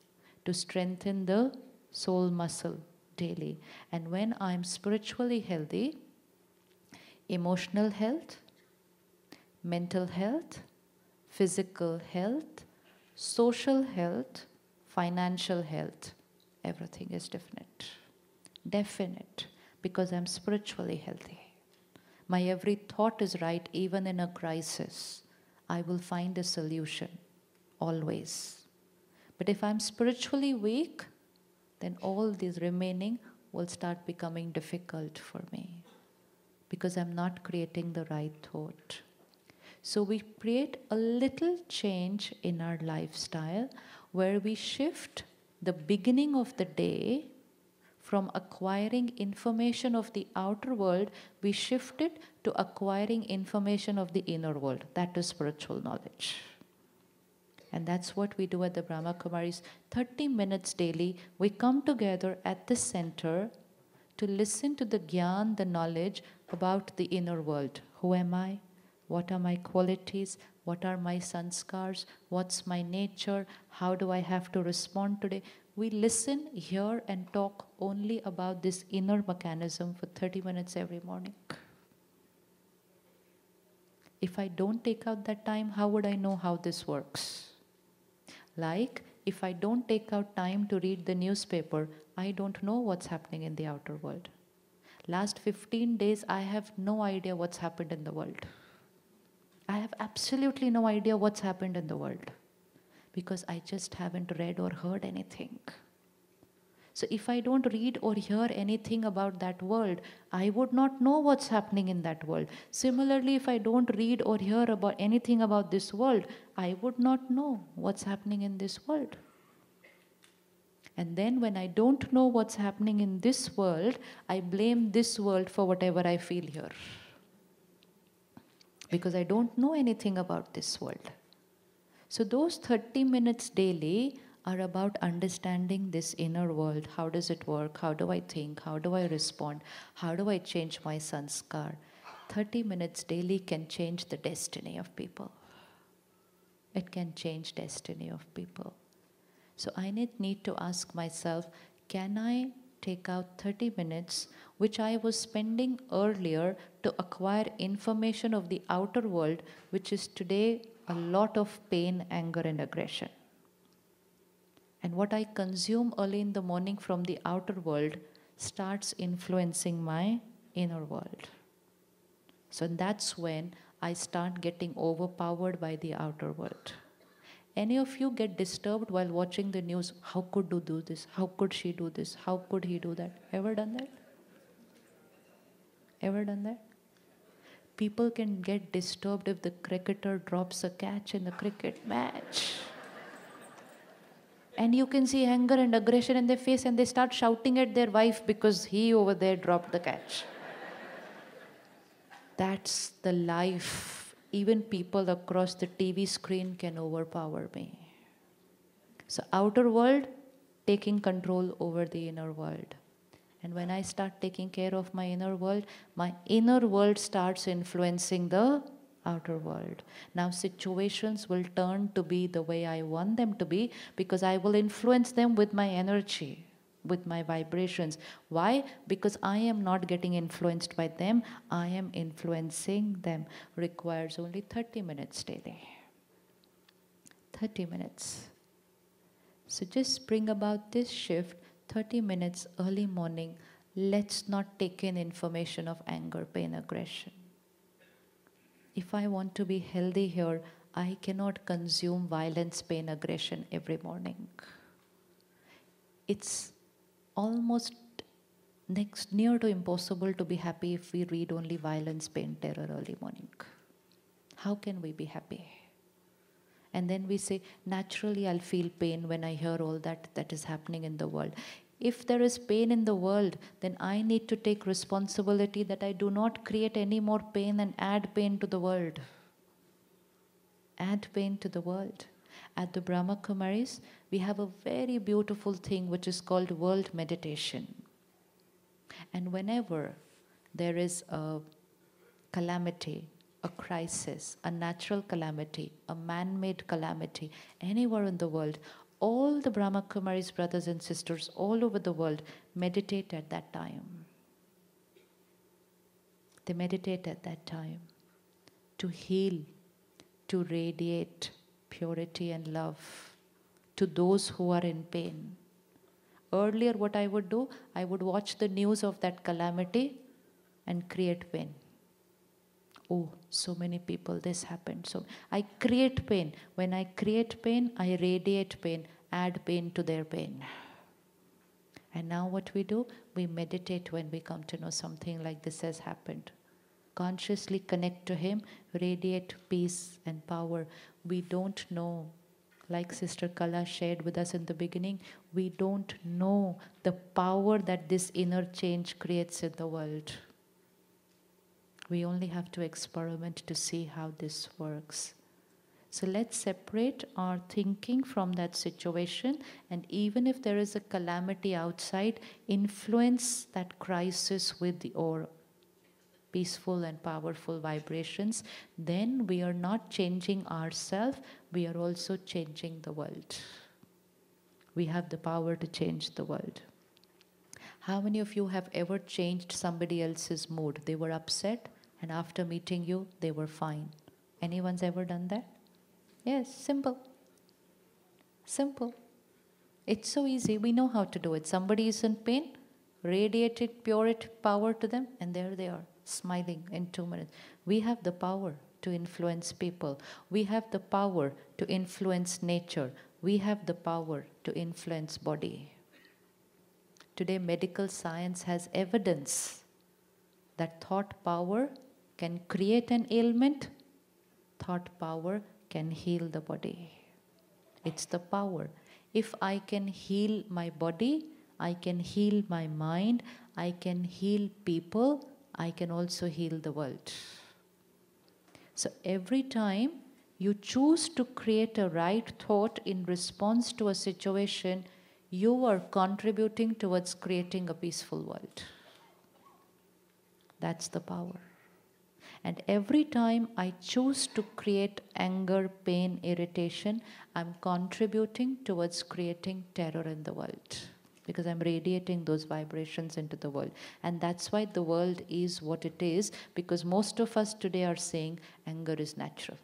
to strengthen the soul muscle daily. And when I'm spiritually healthy, emotional health, mental health, physical health, social health, financial health, everything is definite. Definite, because I'm spiritually healthy. My every thought is right, even in a crisis. I will find a solution, always. But if I'm spiritually weak, then all these remaining will start becoming difficult for me, because I'm not creating the right thought. So we create a little change in our lifestyle where we shift the beginning of the day from acquiring information of the outer world, we shift it to acquiring information of the inner world. That is spiritual knowledge. And that's what we do at the Brahma Kumaris. 30 minutes daily, we come together at the center to listen to the gyan, the knowledge about the inner world. Who am I? What are my qualities? What are my sanskars? What's my nature? How do I have to respond today? We listen, hear, and talk only about this inner mechanism for 30 minutes every morning. If I don't take out that time, how would I know how this works? Like, if I don't take out time to read the newspaper, I don't know what's happening in the outer world. Last 15 days, I have no idea what's happened in the world. I have absolutely no idea what's happened in the world because I just haven't read or heard anything. So if I don't read or hear anything about that world, I would not know what's happening in that world. Similarly, if I don't read or hear about anything about this world, I would not know what's happening in this world. And then when I don't know what's happening in this world, I blame this world for whatever I feel here. Because I don't know anything about this world. So those 30 minutes daily are about understanding this inner world. How does it work? How do I think? How do I respond? How do I change my sanskar? 30 minutes daily can change the destiny of people. It can change destiny of people. So I need to ask myself, can I take out 30 minutes, which I was spending earlier to acquire information of the outer world, which is today a lot of pain, anger, and aggression. And what I consume early in the morning from the outer world starts influencing my inner world. So that's when I start getting overpowered by the outer world. Any of you get disturbed while watching the news? How could you do this? How could she do this? How could he do that? Ever done that? Ever done that? People can get disturbed if the cricketer drops a catch in the cricket match. And you can see anger and aggression in their face and they start shouting at their wife because he over there dropped the catch. That's the life. Even people across the TV screen can overpower me. So outer world, taking control over the inner world. And when I start taking care of my inner world starts influencing the outer world. Now situations will turn to be the way I want them to be because I will influence them with my energy, with my vibrations. Why? Because I am not getting influenced by them, I am influencing them. Requires only 30 minutes daily. 30 minutes. So just bring about this shift, 30 minutes early morning. Let's not take in information of anger, pain, aggression. If I want to be healthy here, I cannot consume violence, pain, aggression every morning. It's almost near to impossible to be happy if we read only violence, pain, terror early morning. How can we be happy? And then we say, naturally I'll feel pain when I hear all that is happening in the world. If there is pain in the world, then I need to take responsibility that I do not create any more pain and add pain to the world. Add pain to the world. At the Brahma Kumaris, we have a very beautiful thing which is called world meditation. And whenever there is a calamity, a crisis, a natural calamity, a man-made calamity, anywhere in the world, all the Brahma Kumaris brothers and sisters all over the world meditate at that time. They meditate at that time to heal, to radiate purity and love to those who are in pain. Earlier what I would do, I would watch the news of that calamity and create pain. Oh, so many people, this happened. So I create pain. When I create pain, I radiate pain, add pain to their pain. And now what we do, we meditate when we come to know something like this has happened. Consciously connect to Him, radiate peace and power. We don't know, like Sister Kala shared with us in the beginning, we don't know the power that this inner change creates in the world. We only have to experiment to see how this works. So let's separate our thinking from that situation, and even if there is a calamity outside, influence that crisis with your peaceful and powerful vibrations. Then we are not changing ourselves, we are also changing the world. We have the power to change the world. How many of you have ever changed somebody else's mood? They were upset, and after meeting you, they were fine. Anyone's ever done that? Yes, simple. Simple. It's so easy. We know how to do it. Somebody is in pain, radiate it, pure it, power to them, and there they are, smiling in 2 minutes. We have the power to influence people. We have the power to influence nature. We have the power to influence body. Today, medical science has evidence that thought power can create an ailment, thought power can heal the body. It's the power. If I can heal my body, I can heal my mind, I can heal people, I can also heal the world. So every time you choose to create a right thought in response to a situation, you are contributing towards creating a peaceful world. That's the power. And every time I choose to create anger, pain, irritation, I'm contributing towards creating terror in the world. Because I'm radiating those vibrations into the world. And that's why the world is what it is, because most of us today are saying anger is natural.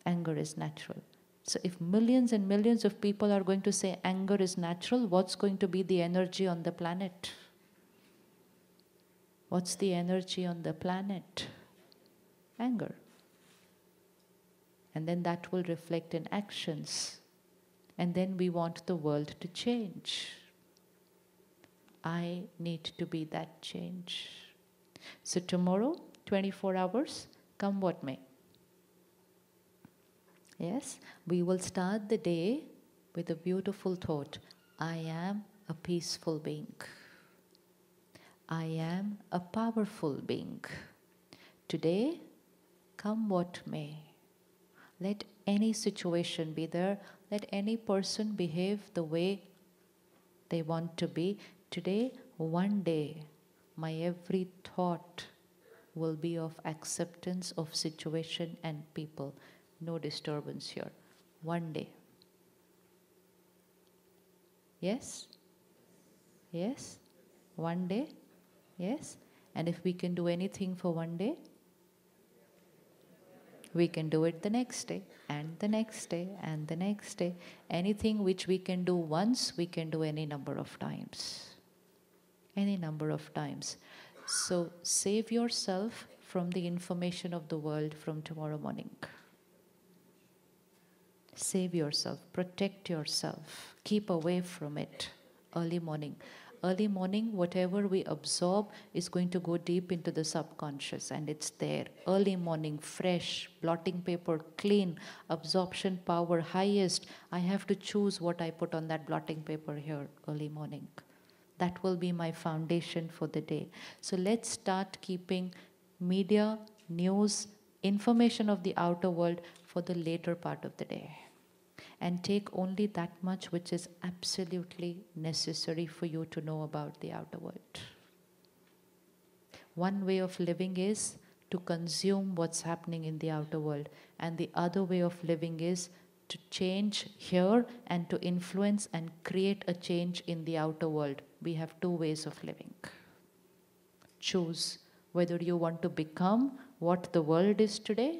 Anger is natural. So if millions and millions of people are going to say anger is natural, what's going to be the energy on the planet? What's the energy on the planet? Anger. And then that will reflect in actions. And then we want the world to change. I need to be that change. So tomorrow, 24 hours, come what may. Yes, we will start the day with a beautiful thought. I am a peaceful being. I am a powerful being. Today, come what may. Let any situation be there. Let any person behave the way they want to be. Today, one day, my every thought will be of acceptance of situation and people. No disturbance here. One day. Yes? Yes? One day? Yes? And if we can do anything for one day, we can do it the next day, and the next day, and the next day. Anything which we can do once, we can do any number of times. Any number of times. So save yourself from the information of the world from tomorrow morning. Save yourself, protect yourself, keep away from it early morning. Early morning, whatever we absorb is going to go deep into the subconscious, and it's there. Early morning, fresh, blotting paper, clean, absorption power highest. I have to choose what I put on that blotting paper here early morning. That will be my foundation for the day. So let's start keeping media, news, information of the outer world for the later part of the day. And take only that much which is absolutely necessary for you to know about the outer world. One way of living is to consume what's happening in the outer world, and the other way of living is to change here and to influence and create a change in the outer world. We have two ways of living. Choose whether you want to become what the world is today,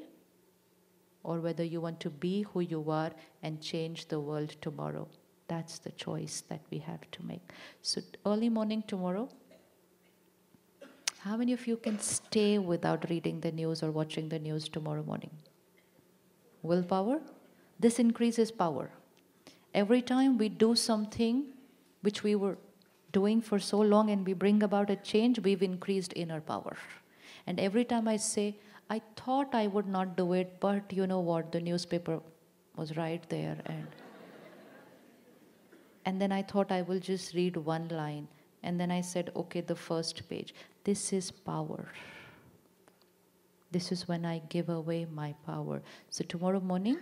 or whether you want to be who you are and change the world tomorrow. That's the choice that we have to make. So early morning tomorrow, how many of you can stay without reading the news or watching the news tomorrow morning? Willpower? This increases power. Every time we do something which we were doing for so long and we bring about a change, we've increased inner power. And every time I say, I thought I would not do it, but you know what, the newspaper was right there. And then I thought I will just read one line. And then I said, okay, the first page. This is power. This is when I give away my power. So tomorrow morning,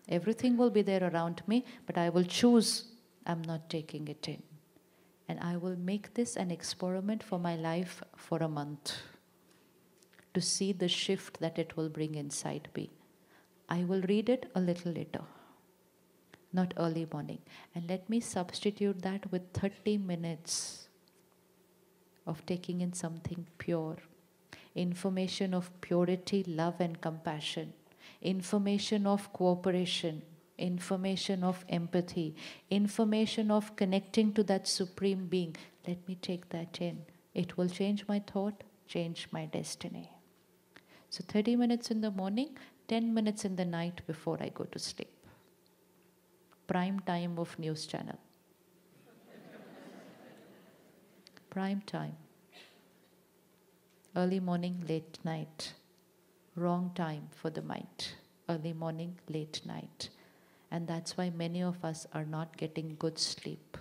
everything will be there around me, but I will choose, I'm not taking it in. And I will make this an experiment for my life for a month, to see the shift that it will bring inside me. I will read it a little later, not early morning. And let me substitute that with 30 minutes of taking in something pure. Information of purity, love and compassion. Information of cooperation. Information of empathy. Information of connecting to that supreme being. Let me take that in. It will change my thought, change my destiny. So 30 minutes in the morning, 10 minutes in the night before I go to sleep. Prime time of news channel. Prime time. Early morning, late night. Wrong time for the mind. Early morning, late night. And that's why many of us are not getting good sleep.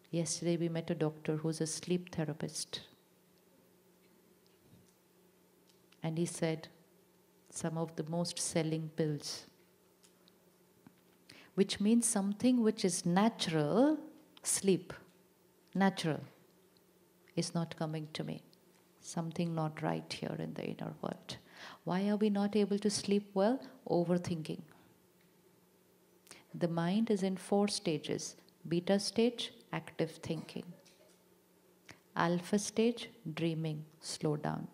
Yesterday we met a doctor who's a sleep therapist. And he said some of the most selling pills, which means something which is natural, sleep, natural, is not coming to me. Something not right here in the inner world. Why are we not able to sleep well? Overthinking. The mind is in 4 stages. Beta stage, active thinking. Alpha stage, dreaming, slow down.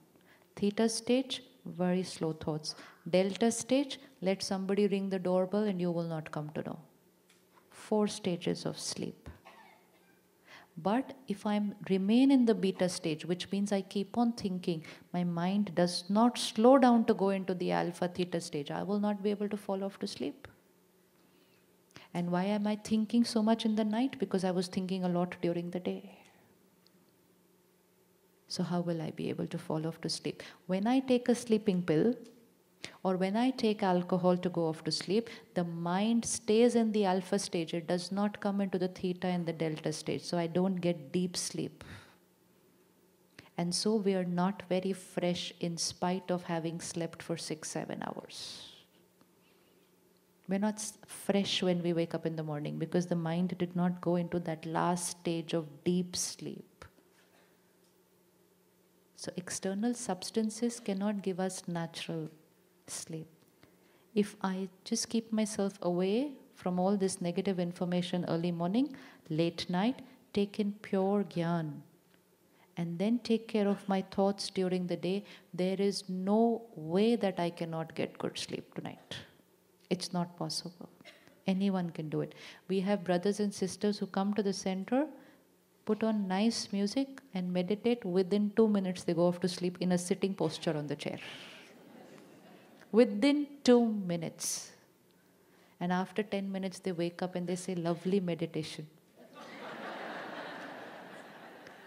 Theta stage, very slow thoughts. Delta stage, let somebody ring the doorbell and you will not come to know. 4 stages of sleep. But if I remain in the beta stage, which means I keep on thinking, my mind does not slow down to go into the alpha theta stage, I will not be able to fall off to sleep. And why am I thinking so much in the night? Because I was thinking a lot during the day. So how will I be able to fall off to sleep? When I take a sleeping pill, or when I take alcohol to go off to sleep, the mind stays in the alpha stage. It does not come into the theta and the delta stage. So I don't get deep sleep. And so we are not very fresh in spite of having slept for 6-7 hours. We're not fresh when we wake up in the morning because the mind did not go into that last stage of deep sleep. So external substances cannot give us natural sleep. If I just keep myself away from all this negative information early morning, late night, take in pure gyan, and then take care of my thoughts during the day, there is no way that I cannot get good sleep tonight. It's not possible. Anyone can do it. We have brothers and sisters who come to the center, put on nice music and meditate. Within 2 minutes, they go off to sleep in a sitting posture on the chair. Within 2 minutes. And after 10 minutes, they wake up and they say, lovely meditation.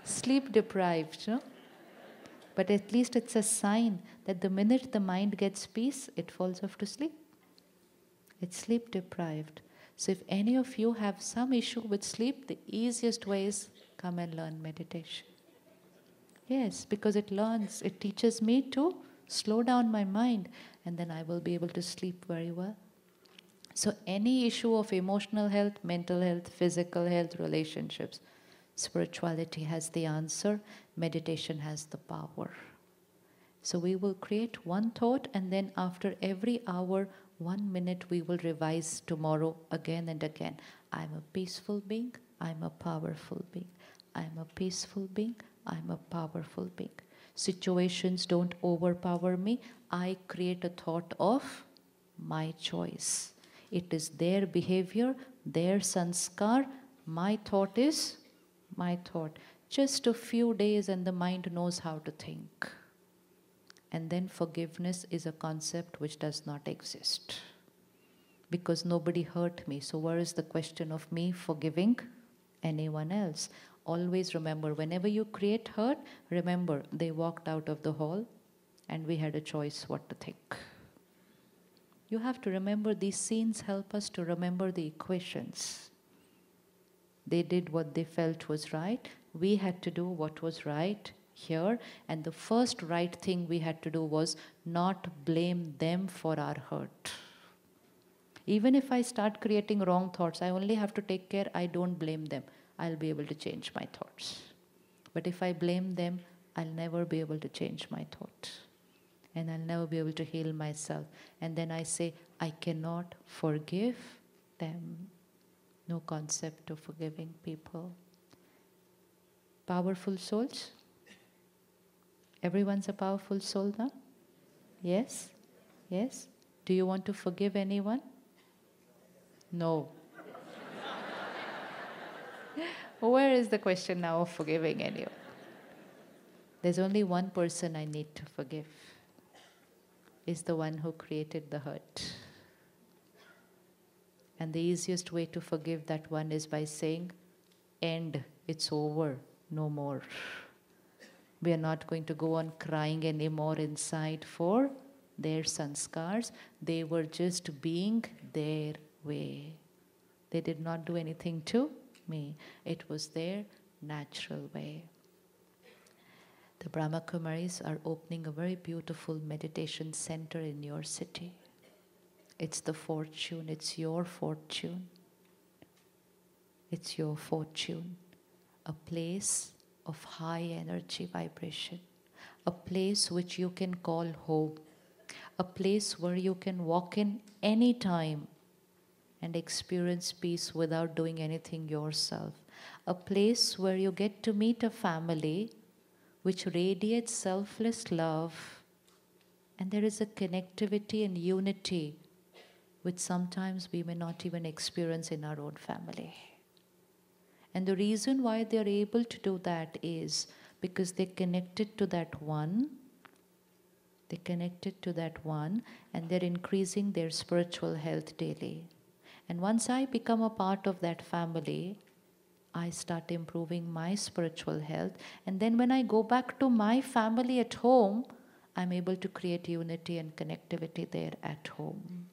Sleep deprived, no? But at least it's a sign that the minute the mind gets peace, it falls off to sleep. It's sleep deprived. So if any of you have some issue with sleep, the easiest way is come and learn meditation. Yes, because it teaches me to slow down my mind, and then I will be able to sleep very well. So any issue of emotional health, mental health, physical health, relationships, spirituality has the answer, meditation has the power. So we will create one thought, and then after every hour, 1 minute, we will revise tomorrow again and again. I'm a peaceful being, I'm a powerful being. I'm a peaceful being, I'm a powerful being. Situations don't overpower me. I create a thought of my choice. It is their behavior, their sanskar. My thought is my thought. Just a few days and the mind knows how to think. And then forgiveness is a concept which does not exist. Because nobody hurt me. So where is the question of me forgiving anyone else? Always remember, whenever you create hurt, remember they walked out of the hall and we had a choice what to think. You have to remember, these scenes help us to remember the equations. They did what they felt was right. We had to do what was right here. And the first right thing we had to do was not blame them for our hurt. Even if I start creating wrong thoughts, I only have to take care I don't blame them. I'll be able to change my thoughts. But if I blame them, I'll never be able to change my thought. And I'll never be able to heal myself. And then I say, I cannot forgive them. No concept of forgiving people. Powerful souls? Everyone's a powerful soul now? Yes? Yes? Do you want to forgive anyone? No. Where is the question now of forgiving anyone? There's only one person I need to forgive. Is the one who created the hurt. And the easiest way to forgive that one is by saying, end, it's over, no more. We are not going to go on crying anymore inside for their sanskars. They were just being their way. They did not do anything to me. It was their natural way. The Brahma Kumaris are opening a very beautiful meditation center in your city. It's the fortune, it's your fortune. It's your fortune. A place of high energy vibration. A place which you can call home. A place where you can walk in any time and experience peace without doing anything yourself. A place where you get to meet a family which radiates selfless love, and there is a connectivity and unity which sometimes we may not even experience in our own family. And the reason why they are able to do that is because they connected to that one. They connected to that one, and they're increasing their spiritual health daily. And once I become a part of that family, I start improving my spiritual health. And then when I go back to my family at home, I'm able to create unity and connectivity there at home.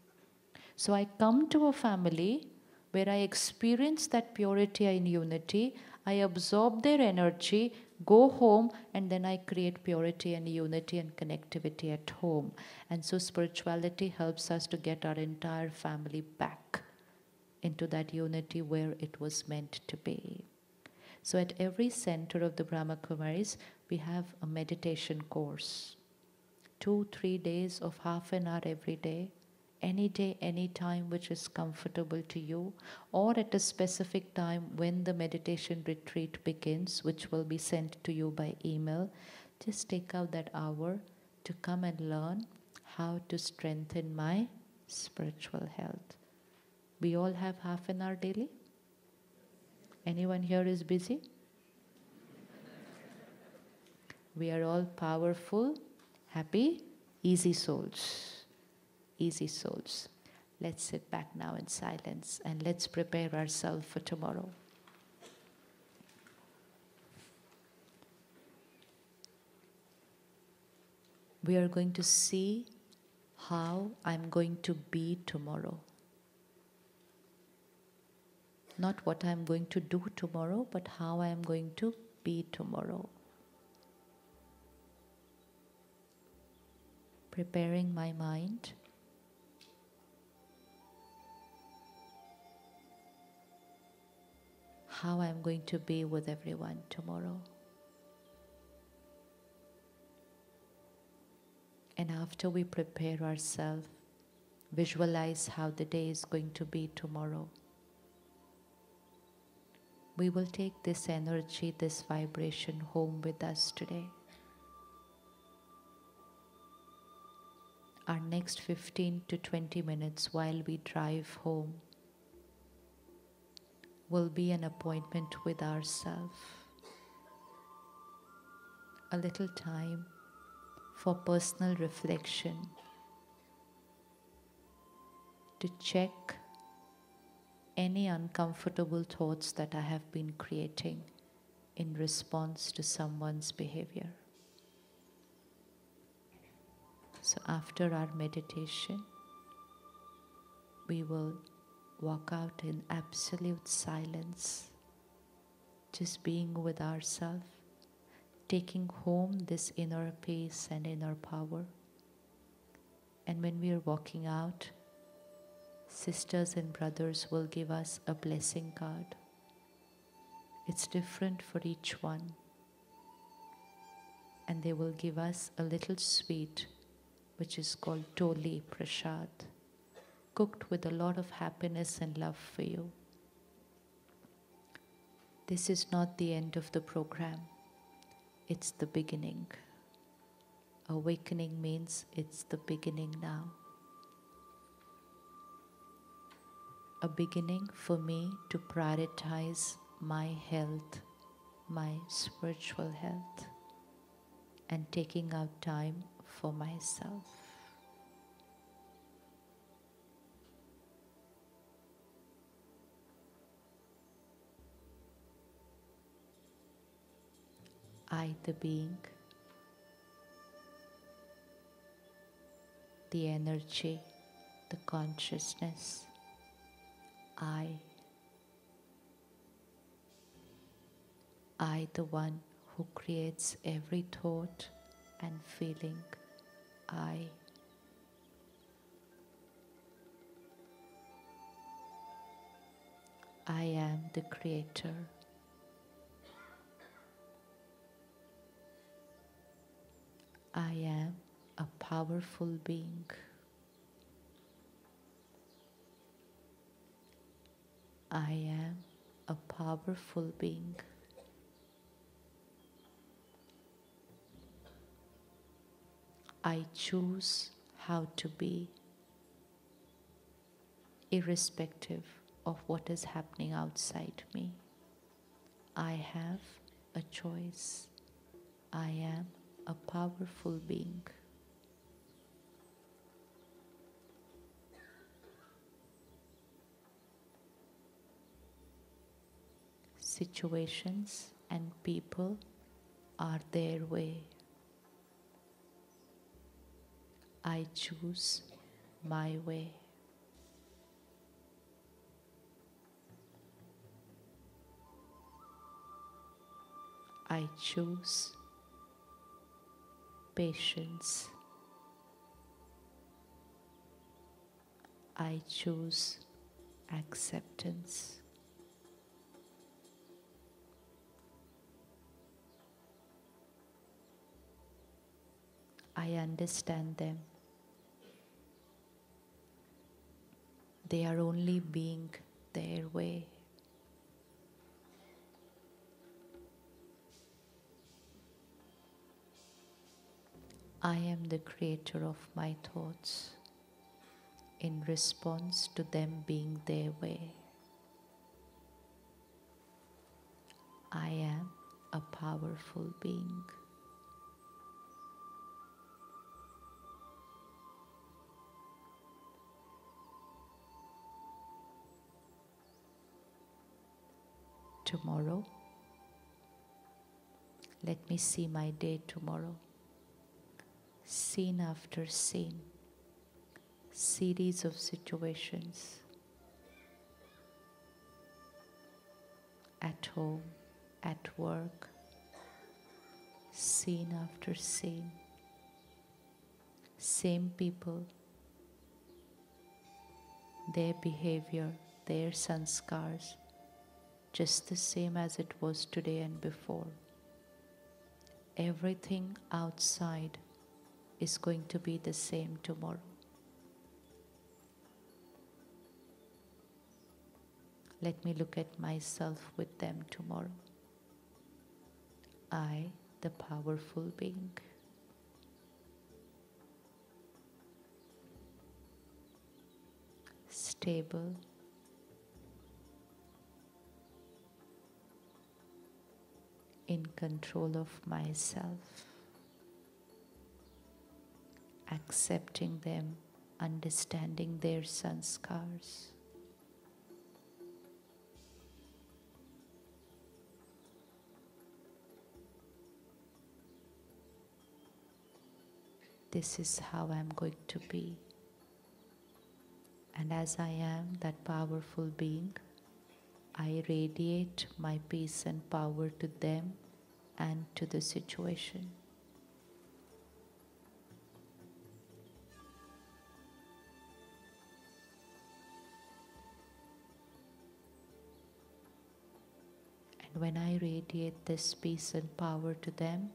So I come to a family where I experience that purity and unity. I absorb their energy, go home, and then I create purity and unity and connectivity at home. And so spirituality helps us to get our entire family back into that unity where it was meant to be. So at every center of the Brahma Kumaris, we have a meditation course. 2-3 days of half an hour every day, any time which is comfortable to you, or at a specific time when the meditation retreat begins, which will be sent to you by email. Just take out that hour to come and learn how to strengthen my spiritual health. We all have half an hour daily? Anyone here is busy? We are all powerful, happy, easy souls. Easy souls. Let's sit back now in silence and let's prepare ourselves for tomorrow. We are going to see how I'm going to be tomorrow. Not what I'm going to do tomorrow, but how I am going to be tomorrow. Preparing my mind. How I'm going to be with everyone tomorrow. And after we prepare ourselves, visualize how the day is going to be tomorrow. We will take this energy, this vibration home with us today. Our next 15 to 20 minutes while we drive home will be an appointment with ourselves. A little time for personal reflection, to check any uncomfortable thoughts that I have been creating in response to someone's behavior. So after our meditation, we will walk out in absolute silence, just being with ourselves, taking home this inner peace and inner power. And when we are walking out, sisters and brothers will give us a blessing card. It's different for each one. And they will give us a little sweet, which is called Toli Prasad, cooked with a lot of happiness and love for you. This is not the end of the program. It's the beginning. Awakening means it's the beginning now. A beginning for me to prioritize my health, my spiritual health, and taking out time for myself. I, the being, the energy, the consciousness, I, the one who creates every thought and feeling, I am the creator. I am a powerful being. I am a powerful being. I choose how to be, irrespective of what is happening outside me. I have a choice. I am a powerful being. Situations and people are their way. I choose my way. I choose patience. I choose acceptance. I understand them. They are only being their way. I am the creator of my thoughts in response to them being their way. I am a powerful being. Tomorrow, let me see my day tomorrow. Scene after scene, series of situations. At home, at work, scene after scene. Same people, their behavior, their sanskars, just the same as it was today and before. Everything outside is going to be the same tomorrow. Let me look at myself with them tomorrow. I, the powerful being. Stable, in control of myself, accepting them, understanding their sanskars. This is how I'm going to be. And as I am that powerful being, I radiate my peace and power to them and to the situation. And when I radiate this peace and power to them,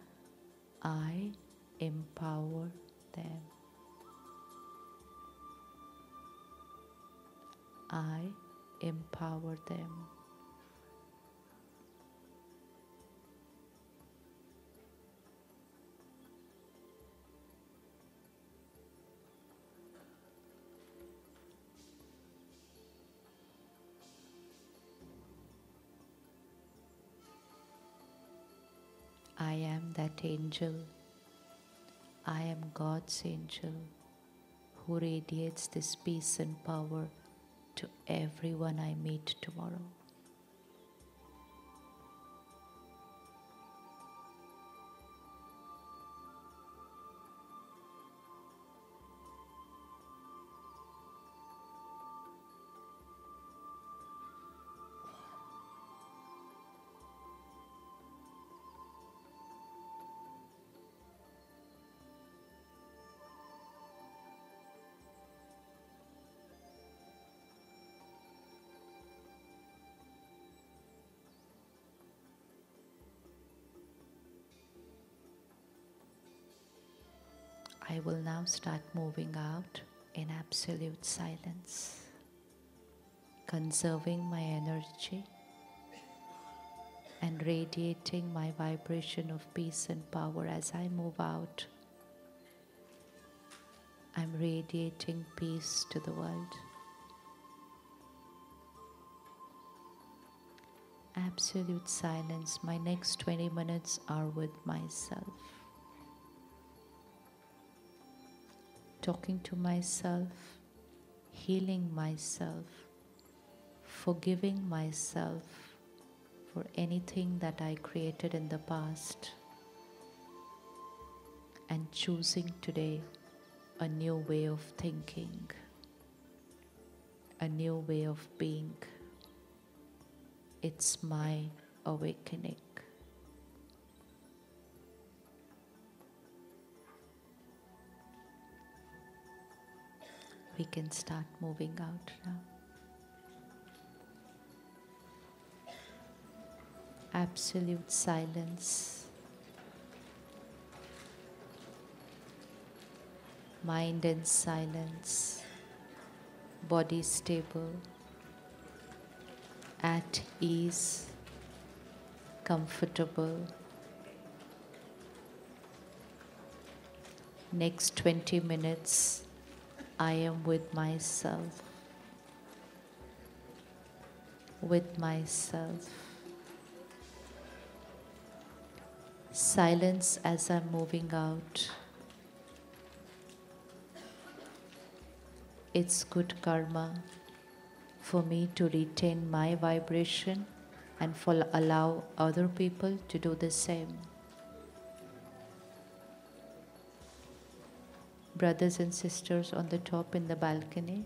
I empower them. I empower them. I am that angel. I am God's angel who radiates this peace and power to everyone I meet tomorrow. I will now start moving out in absolute silence, conserving my energy and radiating my vibration of peace and power as I move out. I'm radiating peace to the world. Absolute silence. My next 20 minutes are with myself. Talking to myself, healing myself, forgiving myself for anything that I created in the past, and choosing today a new way of thinking, a new way of being. It's my awakening. We can start moving out now. Absolute silence. mind in silence, body stable, at ease, comfortable. Next 20 minutes, I am with myself. With myself. Silence as I'm moving out. It's good karma for me to retain my vibration and allow other people to do the same. Brothers and sisters on the top in the balcony,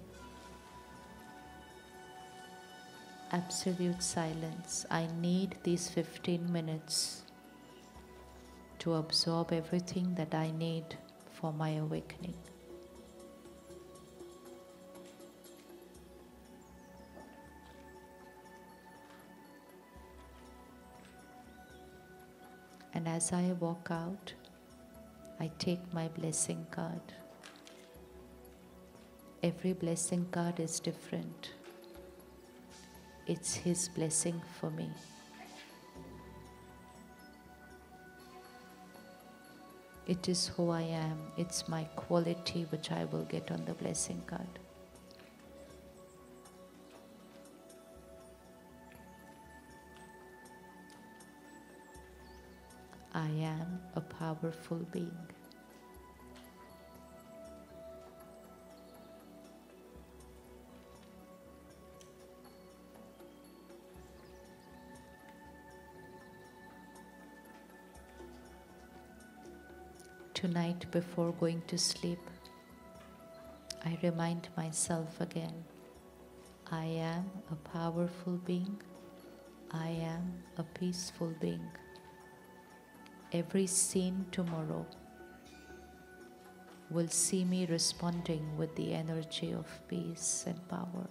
absolute silence. I need these 15 minutes to absorb everything that I need for my awakening. And as I walk out, I take my blessing card. Every blessing card is different. It's His blessing for me. It is who I am. It's my quality which I will get on the blessing card. I am a powerful being. Tonight, before going to sleep, I remind myself again, I am a powerful being. I am a peaceful being. Every scene tomorrow will see me responding with the energy of peace and power.